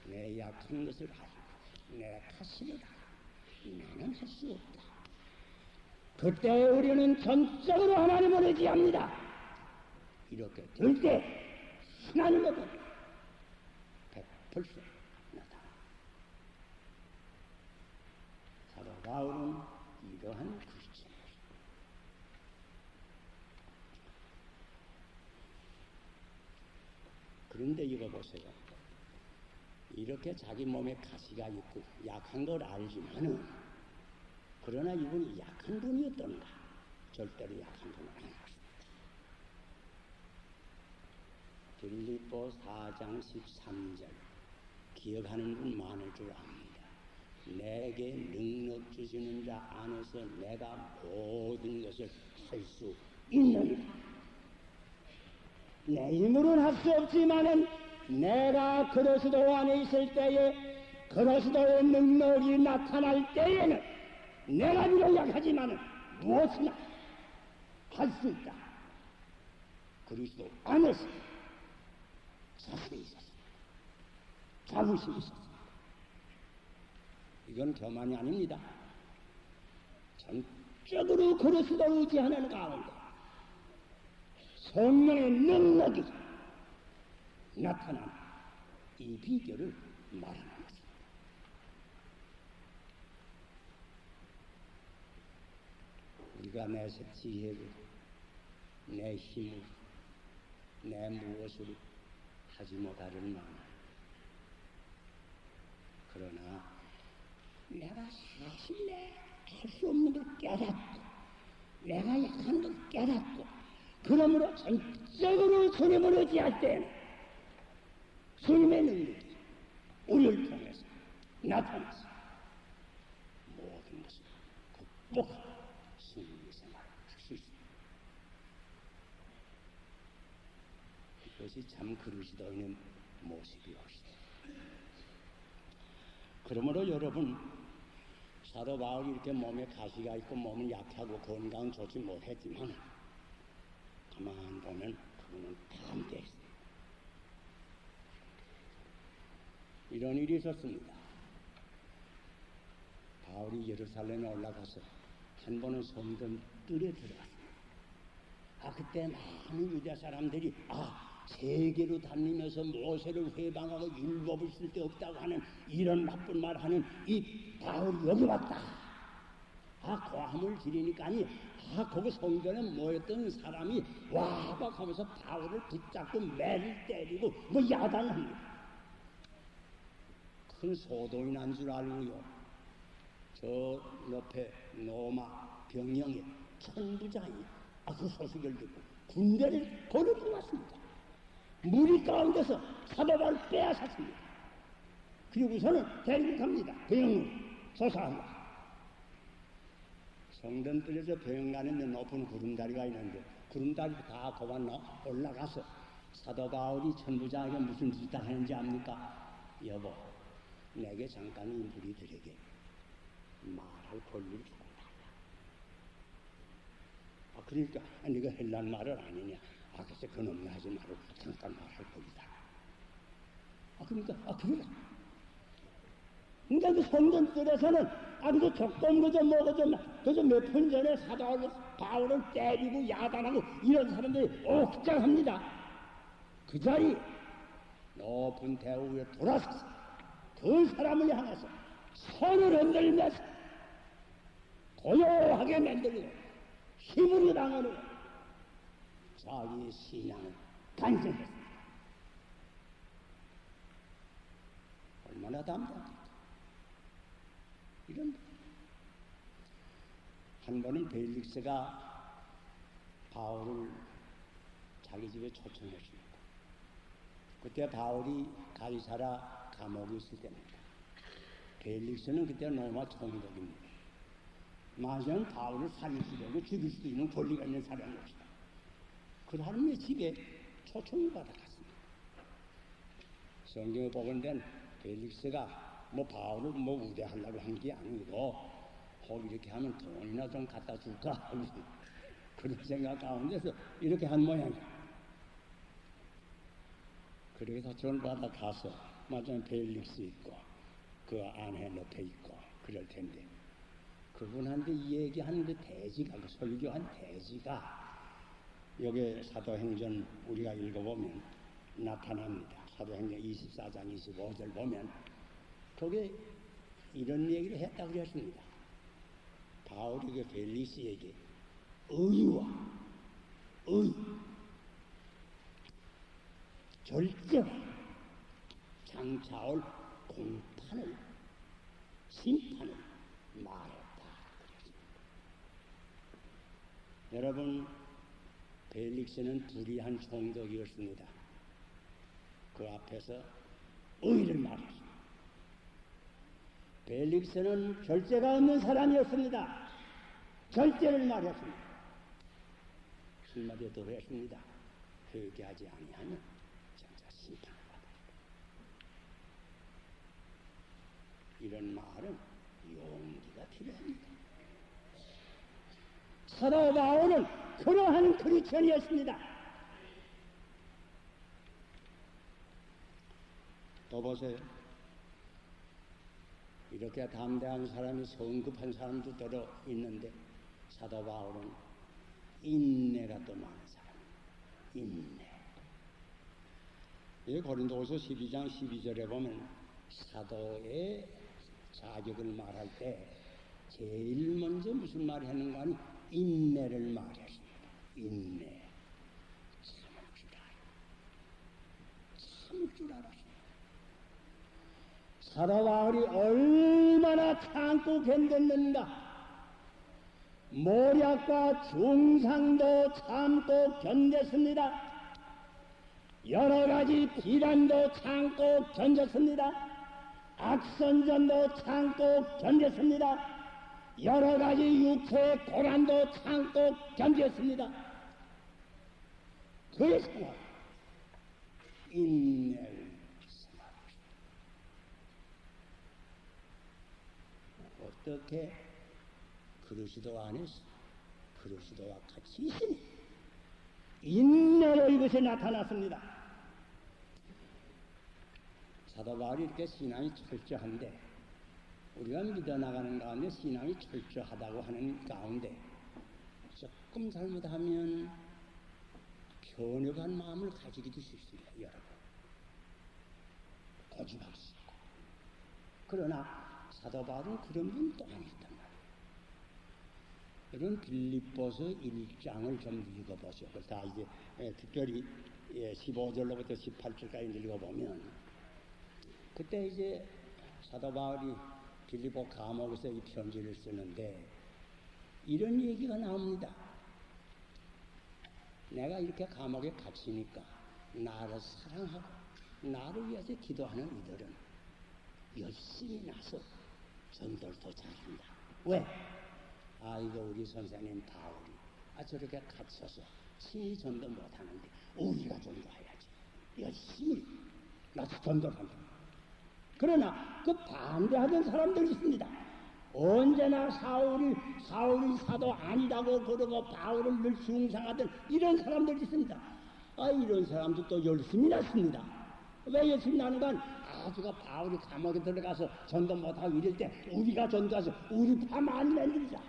내 약한 것을 알고 내 탓을 알고 나는 할 수 없다. 그때 우리는 전적으로 하나님을 의지합니다. 이렇게 될 때 하나님의 권능 100% 나타납니다. 사도 바울은 이러한 그리스도입니다. 그런데 이거 보세요. 이렇게 자기 몸에 가시가 있고 약한 걸 알지만은, 그러나 이분이 약한 분이었던가? 절대로 약한 분은 아니었습니다. 빌립보 4장 13절 기억하는 분 많을 줄 압니다. 내게 능력 주시는 자 안에서 내가 모든 것을 할 수 있느니라. 내 힘으로는 할 수 없지만은 내가 그리스도 안에 있을 때에 그리스도의 능력이 나타날 때에는 내가 비록 약하지만은 무엇이나 할 수 있다. 그리스도 안에서 자신이 있었습니다. 자부심이 있었습니다. 이건 교만이 아닙니다. 전적으로 그리스도를 의지하는 가운데 성령의 능력이 나타난 이 비결을 말하는 것입니다. 우리가 내 지혜로, 내 힘으로, 내 무엇으로 하지 못하를 만한, 그러나 내가 사실 할 수 없는 걸 깨닫고 내가 약한 걸 깨닫고 그러므로 전적으로 주님을 의지할 때는 주님의 능력이 우리를 통해서 나타나서 모든 것을 극복하고 승리 생활을 할 수 있습니다. 이것이 참 그리스도인의 모습이옵니다. 그러므로 여러분, 사도 바울이 이렇게 몸에 가시가 있고 몸은 약하고 건강 좋지 못했지만 가만 보면 그분은 담대했습니다. 이런 일이 있었습니다. 바울이 예루살렘에 올라가서 한 번은 성전 뜰에 들어갔습니다. 그때 많은 유대 사람들이 세계로 다니면서 모세를 회방하고 율법을 쓸 데 없다고 하는 이런 나쁜 말 하는 이 바울이 여기 왔다. 고함을 지르니까니 거기 성전에 모였던 사람이 와박 하면서 바울을 붙잡고 매를 때리고 야단합니다. 큰 소동이 난 줄 알고요. 저 옆에 로마 병영의 천부장이 그 소식을 듣고 군대를 거느리고 왔습니다. 무리 가운데서 사도 바울을 빼앗았습니다. 그리고서는 데리고 갑니다. 병영으로 소사합니다. 성전뜰에서 병영 가는 높은 구름다리가 있는데 구름다리 다 건너 올라가서 사도 바울이 천부장에게 무슨 짓을 하는지 압니까? 여보, 내게 잠깐 이 무리들에게 말할 권리를 주고 달라. 그러니까 네가 헬란 말을 아니냐? 그래서 그놈이 하지 말고 잠깐 말할 권리다. 그러니까 그래. 그러니까 그 성전뜰에서는 그 조금 그저 몇 분 전에 사도 바울을 때리고 야단하고 이런 사람들이 옥장합니다. 그 자리 높은 대우 위에 돌아서서 그 사람을 향해서 손을 흔들면서 고요하게 만들고 힘으로 당하는 자기의 신앙을 간증했습니다. 얼마나 담대합니까? 이런 한 번은 벨릭스가 바울을 자기 집에 초청했습니다. 그때 바울이 가이사라 감옥에 있을 때입니다. 벨릭스는 그때 로마 총독입니다. 마지막 바울을 살릴 수도 있고 죽일 수도 있는 권리가 있는 사람이었습니다. 그 사람의 집에 초청을 받아갔습니다. 성경에 보건된 벨릭스가 바울을 우대하려고 한 게 아니고 혹 이렇게 하면 돈이나 좀 갖다 줄까 하고 그런 생각 가운데서 이렇게 한 모양이야. 그래서 초청을 받아가서 마지막에 벨릭스 있고 그 안에 옆에 있고 그럴 텐데 그분한테 이 얘기하는 그 대지가 그 설교한 대지가 여기 사도행전 우리가 읽어보면 나타납니다. 사도행전 24장 25절 보면 거기에 이런 얘기를 했다고 그랬습니다. 바울이 그 벨릭스에게 의와 의 절제와 장차올 공판을 심판을 말했다. 여러분 벨릭스는 불의한 총독이었습니다. 그 앞에서 의를 말했습니다. 벨릭스는 절제가 없는 사람이었습니다. 절제를 말했습니다. 한마디 더 했습니다. 회개하지 아니하면 장차 심판을 받아라. 이런 말은 용기가 필요합니다. 사도 바울은 그러한 크리스천이었습니다. 또 보세요. 이렇게 담대한 사람이 성급한 사람도 들어 있는데 사도 바울은 인내가 또 많은 사람입니다. 인내. 이 고린도후서 12장 12절에 보면 사도의 자격을 말할 때 제일 먼저 무슨 말을 했는가 하니 인내를 말했습니다. 인내. 참을 줄 알아. 참을 줄 알았습니다. 사도 바울이 얼마나 참고 견뎠는가. 모략과 중상도 참고 견뎠습니다. 여러 가지 비난도 참고 견뎠습니다. 악선전도 참고 견뎠습니다. 여러 가지 육체의 고난도 참고 견뎠습니다. 그래서 인내를 생각합니다. 어떻게 그리스도 안에서 그리스도와 같이 있으니 인내로 이것이 나타났습니다. 사도 바울이 이렇게 신앙이 철저한데 우리가 믿어나가는 가운데 신앙이 철저하다고 하는 가운데 조금 잘못하면 변혁한 마음을 가지기도 쉽습니다. 여러분 고집할 수 있고. 그러나 사도 바울은 그런 분 또한 있단 말이에요. 여러분 빌립보서 1장을 좀 읽어보세요. 다 이제 특별히 15절로부터 18절까지 읽어보면 그때 이제 사도 바울이 빌립보 감옥에서 이 편지를 쓰는데 이런 얘기가 나옵니다. 내가 이렇게 감옥에 갇히니까 나를 사랑하고 나를 위해서 기도하는 이들은 열심히 나서 전도를 더 잘한다. 왜? 이거 우리 선생님 바울이 저렇게 갇혀서 친히 전도 못하는데 우리가 전도해야지. 열심히 나서 전도를 한다. 그러나 그 반대하던 사람들이 있습니다. 언제나 사울이 사도 아니라고 그러고 바울을 늘 숭상하던 이런 사람들이 있습니다. 이런 사람들도 열심히 났습니다. 왜 열심히 나는가? 아주가 바울이 감옥에 들어가서 전도 못하고 이럴 때 우리가 전도해서 우리 파 많이 만들자.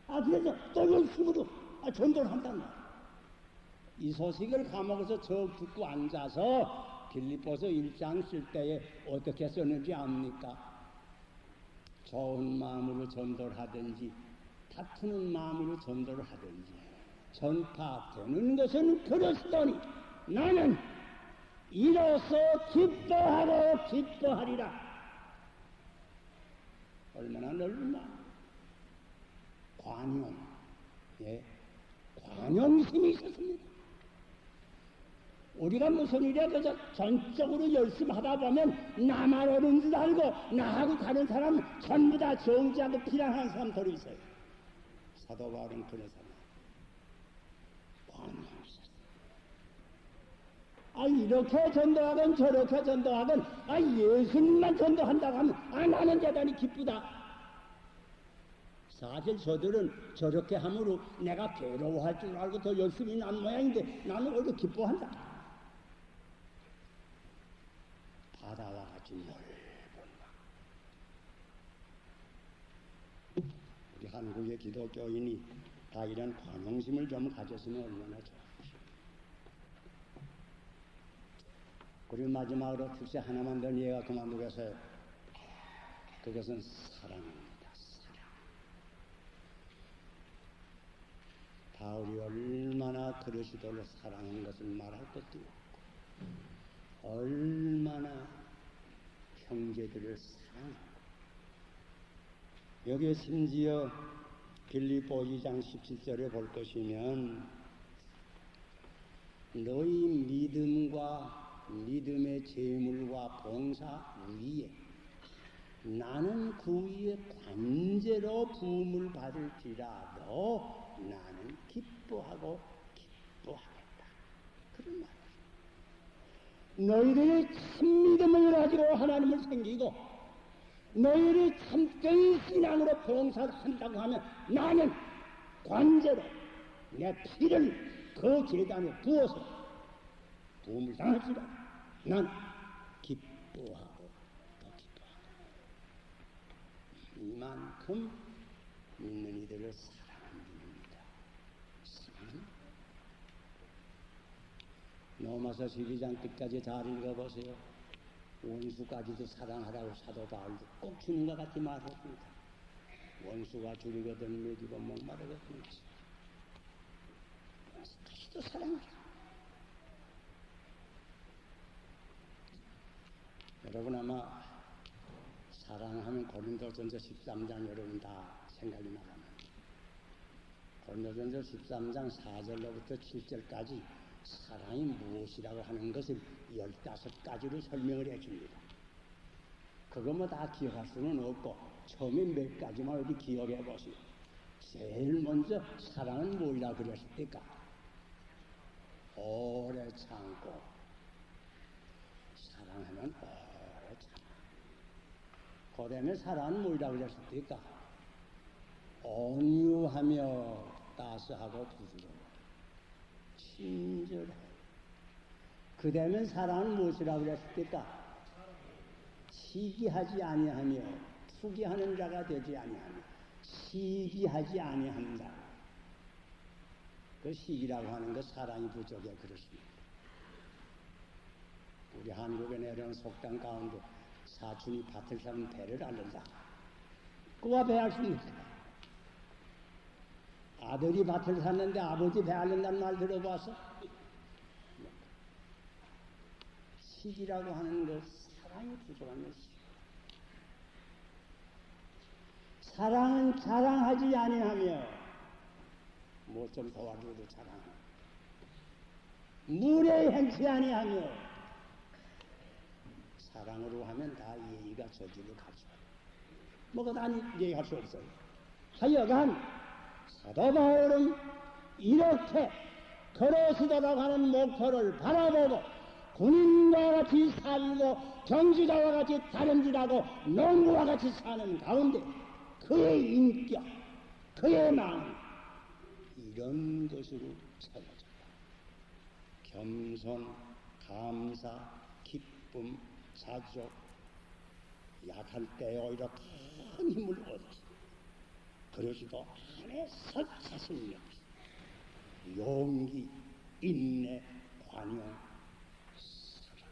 그래서 또 열심으로 전도를 한단 말이에요. 이 소식을 감옥에서 적 듣고 앉아서 빌립보서 1장 쓸 때에 어떻게 썼는지 압니까? 좋은 마음으로 전도를 하든지 다투는 마음으로 전도를 하든지 전파되는 것은 그렇으니 나는 이로써 기뻐하고 기뻐하리라. 얼마나 넓은 마음. 관용, 관용심이 있었습니다. 우리가 무슨 일에 그저 전적으로 열심히 하다 보면 나만 옳은 줄 알고 나하고 다른 사람은 전부 다 정지하고 비난하는 사람들이 있어요. 사도 바울은 그런 사람. 관용이 있었어요. 이렇게 전도하건 저렇게 전도하건 예수님만 전도한다고 하면 나는 대단히 기쁘다. 사실 저들은 저렇게 함으로 내가 괴로워할 줄 알고 더 열심히 난 모양인데 나는 오히려 기뻐한다. 바다와 같이 넓은 마음. 우리 한국의 기독교인이 다 이런 관용심을 좀 가졌으면 얼마나 좋을지. 그리고 마지막으로 글쎄 하나만 더 이해가 그만두겠어요. 그것은 사랑입니다. 바울이 얼마나 그리스도를 사랑한 것을 말할 것도 없고 얼마나 형제들을 사랑하고 여기에 심지어 빌립보 2장 17절에 볼 것이면 너희 믿음과 믿음의 재물과 봉사 위에 나는 그 위에 관제로 부음을 받을지라도 나는 기뻐하고 기뻐하겠다. 그런 말이에요. 너희들이 참 믿음을 가지고 하나님을 섬기고 너희들이 참된 신앙으로 봉사를 한다고 하면 나는 관제로 내 피를 그 제단에 부어서 부음을 당할지라 난 기뻐하고 더 기뻐하고 이만큼 믿는 이들을 사랑하는 분입니다. 로마서 12장 끝까지 잘 읽어보세요. 원수까지도 사랑하라고 사도 바울도 꼭 주님과 같이 말했습니다. 원수가 줄이거든 먹이고 목마르거든 원수까지도 사랑하라. 여러분 아마 사랑하면 고린도전서 13장 여러분 다 생각이 나가면 고린도전서 13장 4절로부터 7절까지 사랑이 무엇이라고 하는 것을 15가지로 설명을 해줍니다. 그거 뭐 다 기억할 수는 없고 처음에 몇 가지만 어디 기억해 보시오. 제일 먼저 사랑은 뭐이라 그랬을 때까? 오래 참고 사랑하면 오래 참고 그 다음에 사랑은 뭐이라 그랬을 때까? 온유하며 따스하고 부드러워 친절해. 그 다음에 사랑은 무엇이라고 그랬을까? 시기하지 아니하며 투기하는 자가 되지 아니하며 시기하지 아니한다. 그 시기라고 하는 것 사랑이 부족해 그렇습니다. 우리 한국에 내려온 속담 가운데 사촌이 밭을 사면 배를 앓는다. 그와 배 앓습니까? 아들이 밭을 샀는데 아버지 배 앓는다는 말 들어봤어? 시기라고 하는 것 사랑이 부족한 것이죠. 사랑은 자랑하지 아니하며 뭐 좀 도와줘도 자랑하고 물에 행치 아니하며 사랑으로 하면 다 예의가 저질로 가죠. 뭐가 다 얘기할 수 없어요. 하여간 사도 바울은 이렇게 그리스도라고 하는 목표를 바라보고 군인과 같이 살고 경주자와 같이 다른질하고 농부와 같이 사는 가운데 그의 인격, 그의 마음 이런 것으로 채워졌다. 겸손, 감사, 기쁨, 자족, 약할 때 오히려 큰 힘을 얻었습니다. 그러시도 안에서 자신력, 용기, 인내, 관용, 사랑.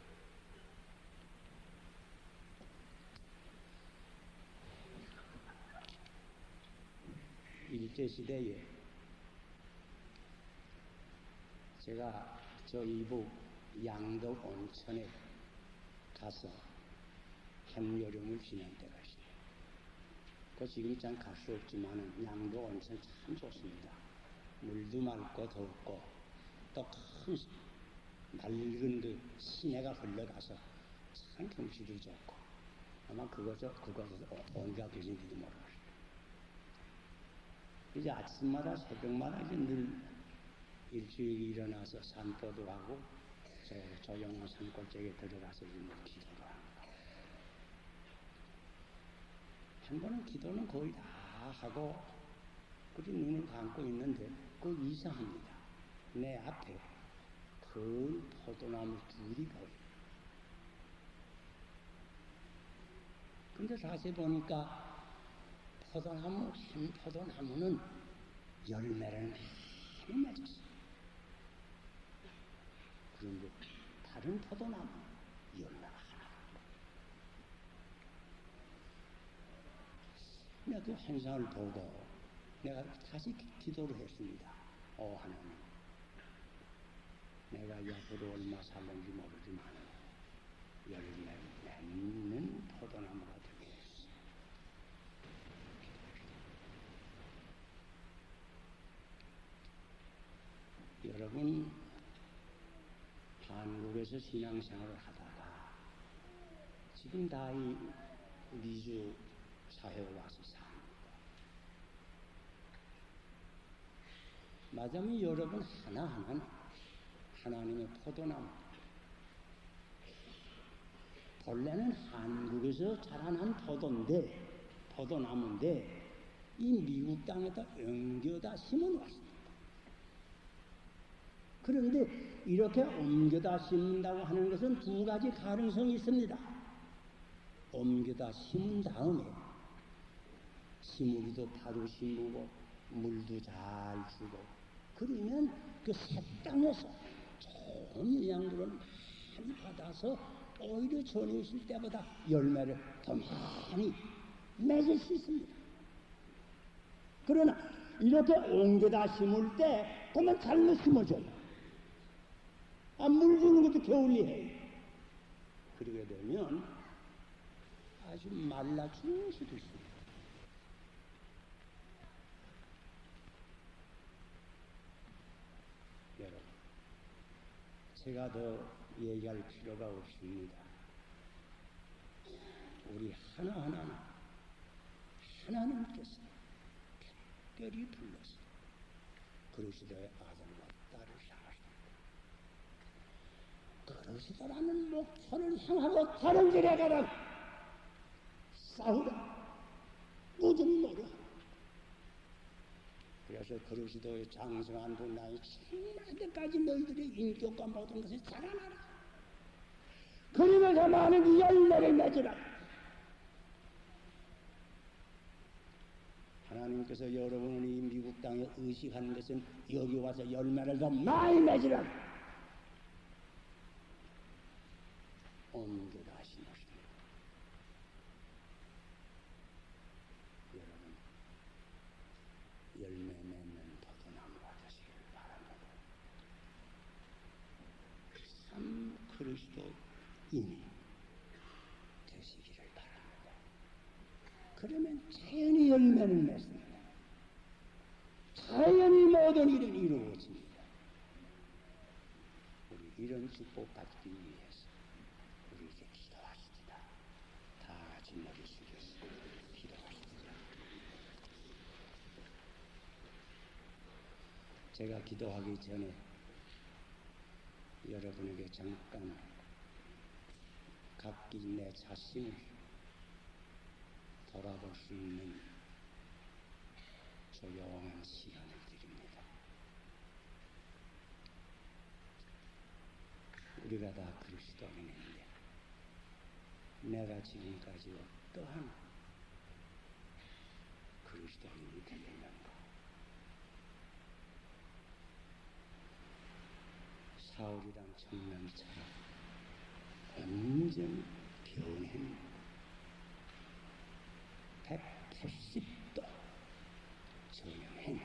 일제시대에 제가 저 이북 양덕 온천에 가서 한여름을 지낸 때가 있어요. 그 지금 참 갈 수 없지만은 양덕 온천 참 좋습니다. 물도 맑고 덥고 또 큰 맑은 그 시내가 흘러가서 참 경치도 좋고 아마 그것에서 어디가 계신지도 모르겠어요. 이제 아침마다 새벽마다 이제 늘 일찍 일어나서 산보도 하고 조용한 산골짜기에 들어가서 늘 기도를 합니다. 한 번은 기도는 거의 다 하고 그리 눈을 감고 있는데 그 이상합니다. 내 앞에 큰 포도나무 둘이 보여요. 근데 자세히 보니까 한 포도나무는 열매를 많이 맺었어요. 그런데 다른 포도나무는 열매가 하나도 없고. 내가 그 현상을 보고 내가 다시 기도를 했습니다. 하나님, 내가 옆으로 얼마 살는지 모르지만 열매 맺는 포도나무가 되겠어. 여러분, 한국에서 신앙생활을 하다가 지금 다 이 미주 사회에 와서 삽니다. 맞으면 여러분 하나하나는 하나님의 포도나무. 본래는 한국에서 자라난 포도나무인데 이 미국 땅에다 옮겨다 심어놓았습니다. 그런데 이렇게 옮겨다 심는다고 하는 것은 두 가지 가능성이 있습니다. 옮겨다 심은 다음에 시무리도 바로 심고 물도 잘 주고 그러면 그 새 땅에서 좋은 영양분을 많이 받아서 오히려 전에 있을 때보다 열매를 더 많이 맺을 수 있습니다. 그러나 이렇게 옮겨다 심을 때 그만 잘못 심어줘요. 물 주는 것도 게을리해요. 그러게 되면 아주 말라 죽을 수도 있습니다. 여러분, 제가 더 얘기할 필요가 없습니다. 우리 하나하나는 하나님께서 특별히 불러서 그리스도의 아들과 딸을 향하십니다. 그리스도라는 목표를 향하고 다른 길에 가라. 싸우라. 꾸준히 노력하라. 그래서 그리스도의 장성한 분량이 충만할 때까지 너희들의 인격과 모든 것이 자라나라. 그러면서 많은 열매를 맺으라. 하나님께서 여러분을 이 미국 땅에 의식하는 것은 여기 와서 열매를 더 많이 맺으라. 옮겨다 심으십니다. 여러분, 열매 맺는 포도나무가 되시길 바랍니다. 참 그리스도인이 되시기를 바랍니다. 그러면 자연히 열매를 맺습니다. 자연히 모든 일은 이루어집니다. 우리 이런 축복 받기 위해서 우리 이제 기도하십시다. 다 같이 머리 숙여서 기도하십시다. 제가 기도하기 전에 여러분에게 잠깐 각기 내 자신을 돌아볼 수 있는 조용한 시간을 드립니다. 우리가 다 그리스도인인데 내가 지금까지 어떠한 그리스도인이 되었는가? 사울이란 청년처럼 완전히 변했는가? 180도 전향했는가?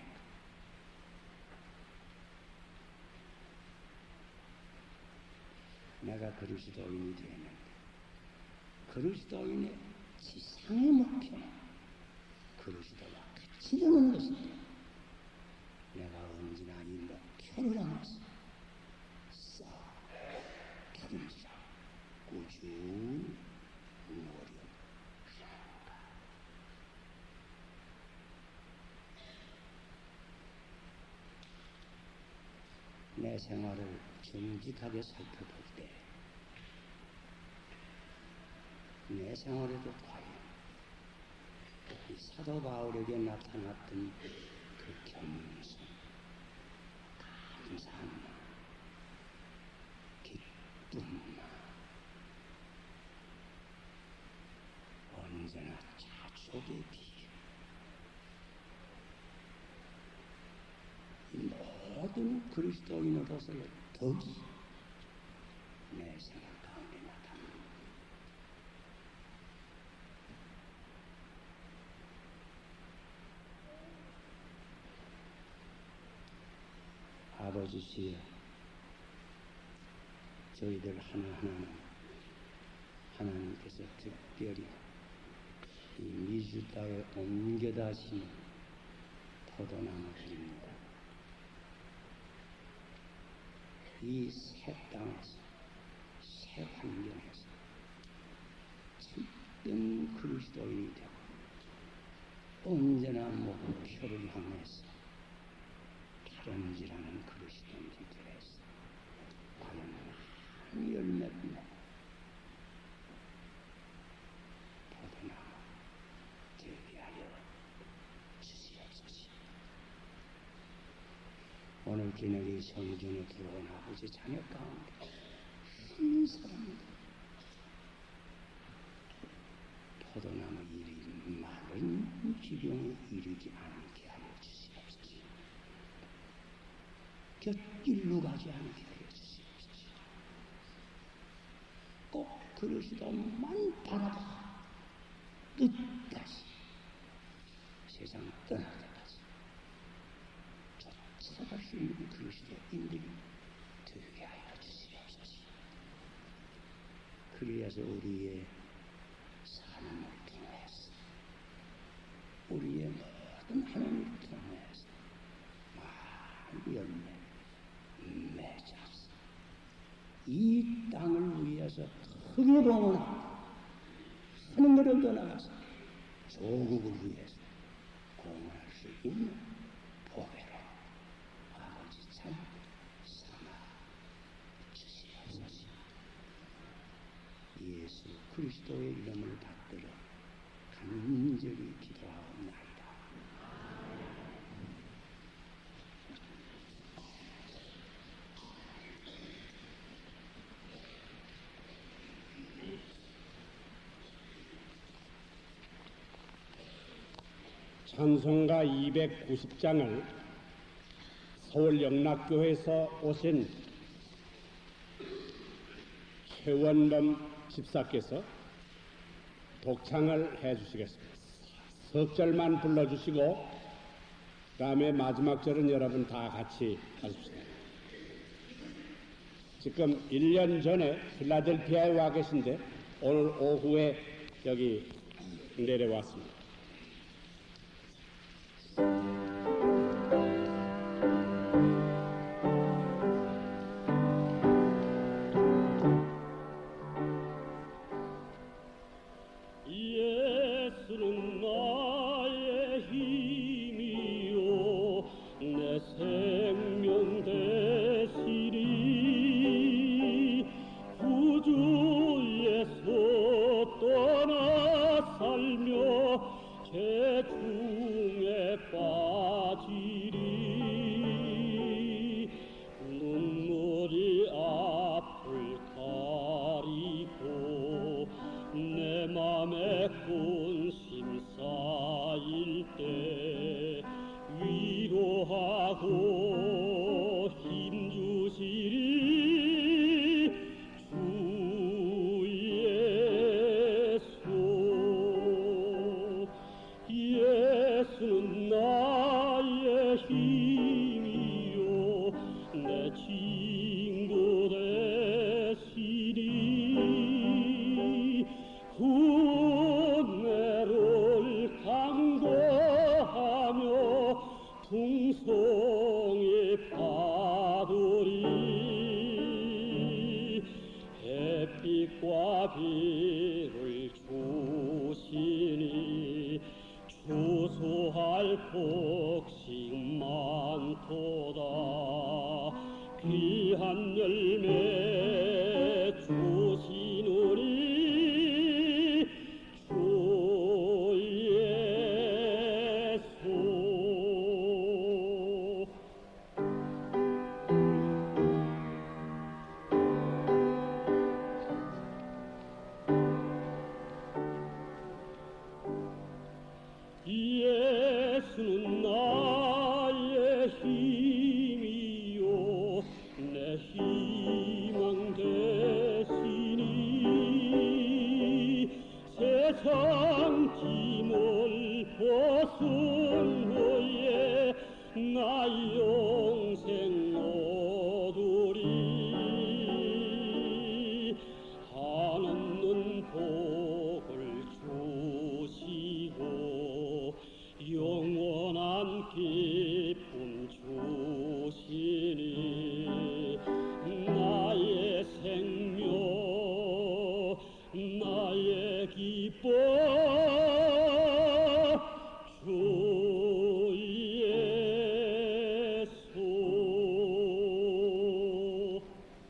내가 그리스도인이 되었는데 그리스도인의 지상의 목표는 그리스도와 같이 되는 것인데 내가 언제나 이 목표를 향해서 다듬지라 꾸준히 노력하는가. 내 생활을 정직하게 살펴볼 때 내 생활에도 과연 이 사도 바울에게 나타났던 그 겸손, 감사함, 기쁨, 언제나 자족의 비유, 이 모든 그리스도인으로서의 덕이 내 생활 가운데 나타납니다. 아버지시여, 저희들 하나하나는 하나님께서 특별히 이 미주 땅에 옮겨다 심은 포도나무들입니다. 이 새 땅에서 새 환경에서 참된 그리스도인이 되고 언제나 목표를 향해서 다름질하는 그리스도인이 되어서 과연 한 열매를 맺고 포도나무 되게 하여 주시옵소서. 오늘 저녁에 성전에 들어온 아버지 자녀 가운데 한 사람도 포도나무 일이 마른 지경에 이르지 않게 하여 주시옵소서. 곁길로 가지 않게 하여 주시옵소서. 꼭 그리스도만 바라봐 끝까지 세상 떠날 때까지 쫓아갈 수 있는 그리스도인들이 되게 하여 주시옵소서. 그리하서 우리의 삶을 통해서 우리의 모든 하나님을 통해서 많은 열매를 맺어서 이 땅을 위해서 크게 봉헌하고 하늘을 떠나가서 조국을 위해서 공헌할 수 있는 보배로 아버지 참 삼아 주시옵소서. 예수 그리스도의 이름을 받들어 간절히 기도하옵나이다. 찬송가 290장을 서울 영락교회에서 오신 최원범 집사께서 독창을 해주시겠습니다. 석 절만 불러주시고 그 다음에 마지막 절은 여러분 다 같이 하십시오. 지금 1년 전에 필라델피아에 와 계신데 오늘 오후에 여기 내려왔습니다. 예수는 나의 힘이요 내 생명 되시리. 구주 예수 떠나 살며 귀한 열매 주시노니 주 예수. 예수는 나의 힘이요 내 희망 되시니 세상 짐을 벗은 후에 나 영생 얻으리. 한없는 복을 주시고 영원한 기쁨 주시니 나의 생명 나의 기쁨 주 예수.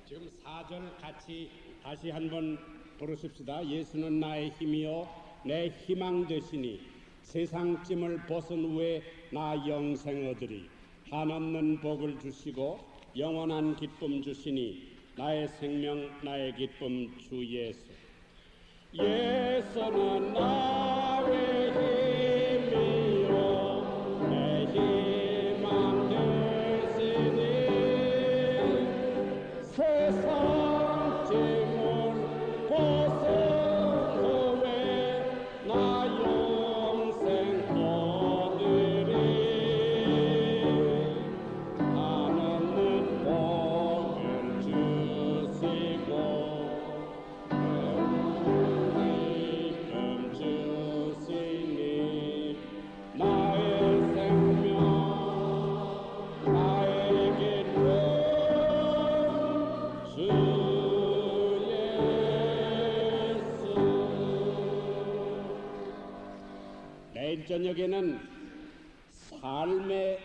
지금 4절 같이 다시 한번 부르십시다. 예수는 나의 힘이요 내 희망 되시니 세상 짐을 벗은 후에 나 영생 얻으리. 한없는 복을 주시고 영원한 기쁨 주시니 나의 생명 나의 기쁨 주 예수. 예수는 나의 힘이요 내 희망 되시니 세상 짐을 벗은 후에 나 영생 얻으리. 한없는 복을 주시고 기쁨 주시니 나의 생명 나의 기쁨 주 예수. 내일 저녁에는 삶의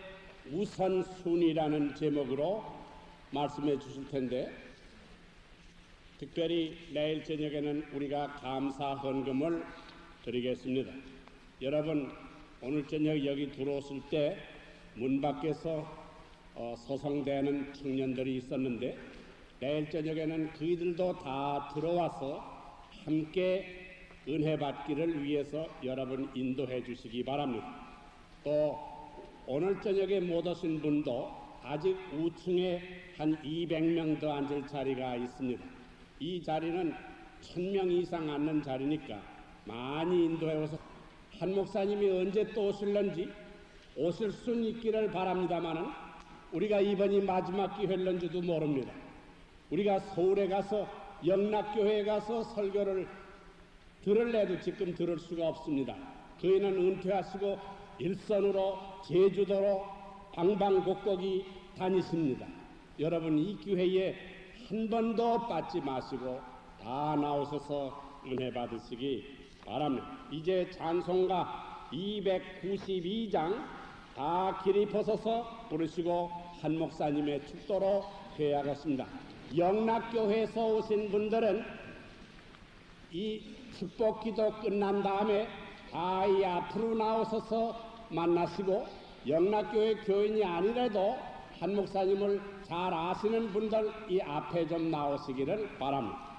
우선순위라는 제목으로 말씀해 주실 텐데, 특별히 내일 저녁에는 우리가 감사 헌금을 드리겠습니다. 여러분, 오늘 저녁 여기 들어오실 때 문 밖에서 소송되는 청년들이 있었는데, 내일 저녁에는 그이들도 다 들어와서 함께 은혜 받기를 위해서 여러분 인도해 주시기 바랍니다. 또 오늘 저녁에 못 오신 분도 아직 우층에 한 200명 더 앉을 자리가 있습니다. 이 자리는 1000명 이상 앉는 자리니까 많이 인도해 오서 한 목사님이 언제 또 오실런지 오실 수는 있기를 바랍니다마는 우리가 이번이 마지막 기회일런지도 모릅니다. 우리가 서울에 가서 영락교회에 가서 설교를 들을래도 지금 들을 수가 없습니다. 그이는 은퇴하시고 일선으로 제주도로 방방곡곡이 다니십니다. 여러분, 이 기회에 한 번도 빠지 마시고 다 나오셔서 은혜 받으시기 바랍니다. 이제 찬송가 292장 다 길이 벗어서 부르시고 한 목사님의 축도로 회하겠습니다. 영락교회에서 오신 분들은 이 축복기도 끝난 다음에 다 이 앞으로 나오셔서 만나시고, 영락교회 교인이 아니라도 한 목사님을 잘 아시는 분들 이 앞에 좀 나오시기를 바랍니다.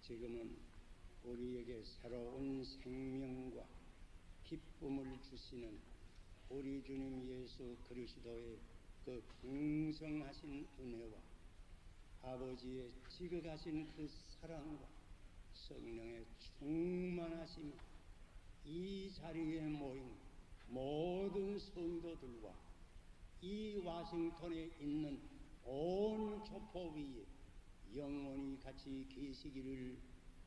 지금은 우리에게 새로운 생명과 기쁨을 주시는 우리 주님 예수 그리스도의 그 풍성하신 은혜와 아버지의 지극하신 그 사랑과 성령의 충만하심이 이 자리에 모인 모든 성도들과 이 와싱턴에 있는 온 교포 위에 영원히 같이 계시기를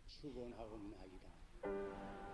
축원하옵나이다.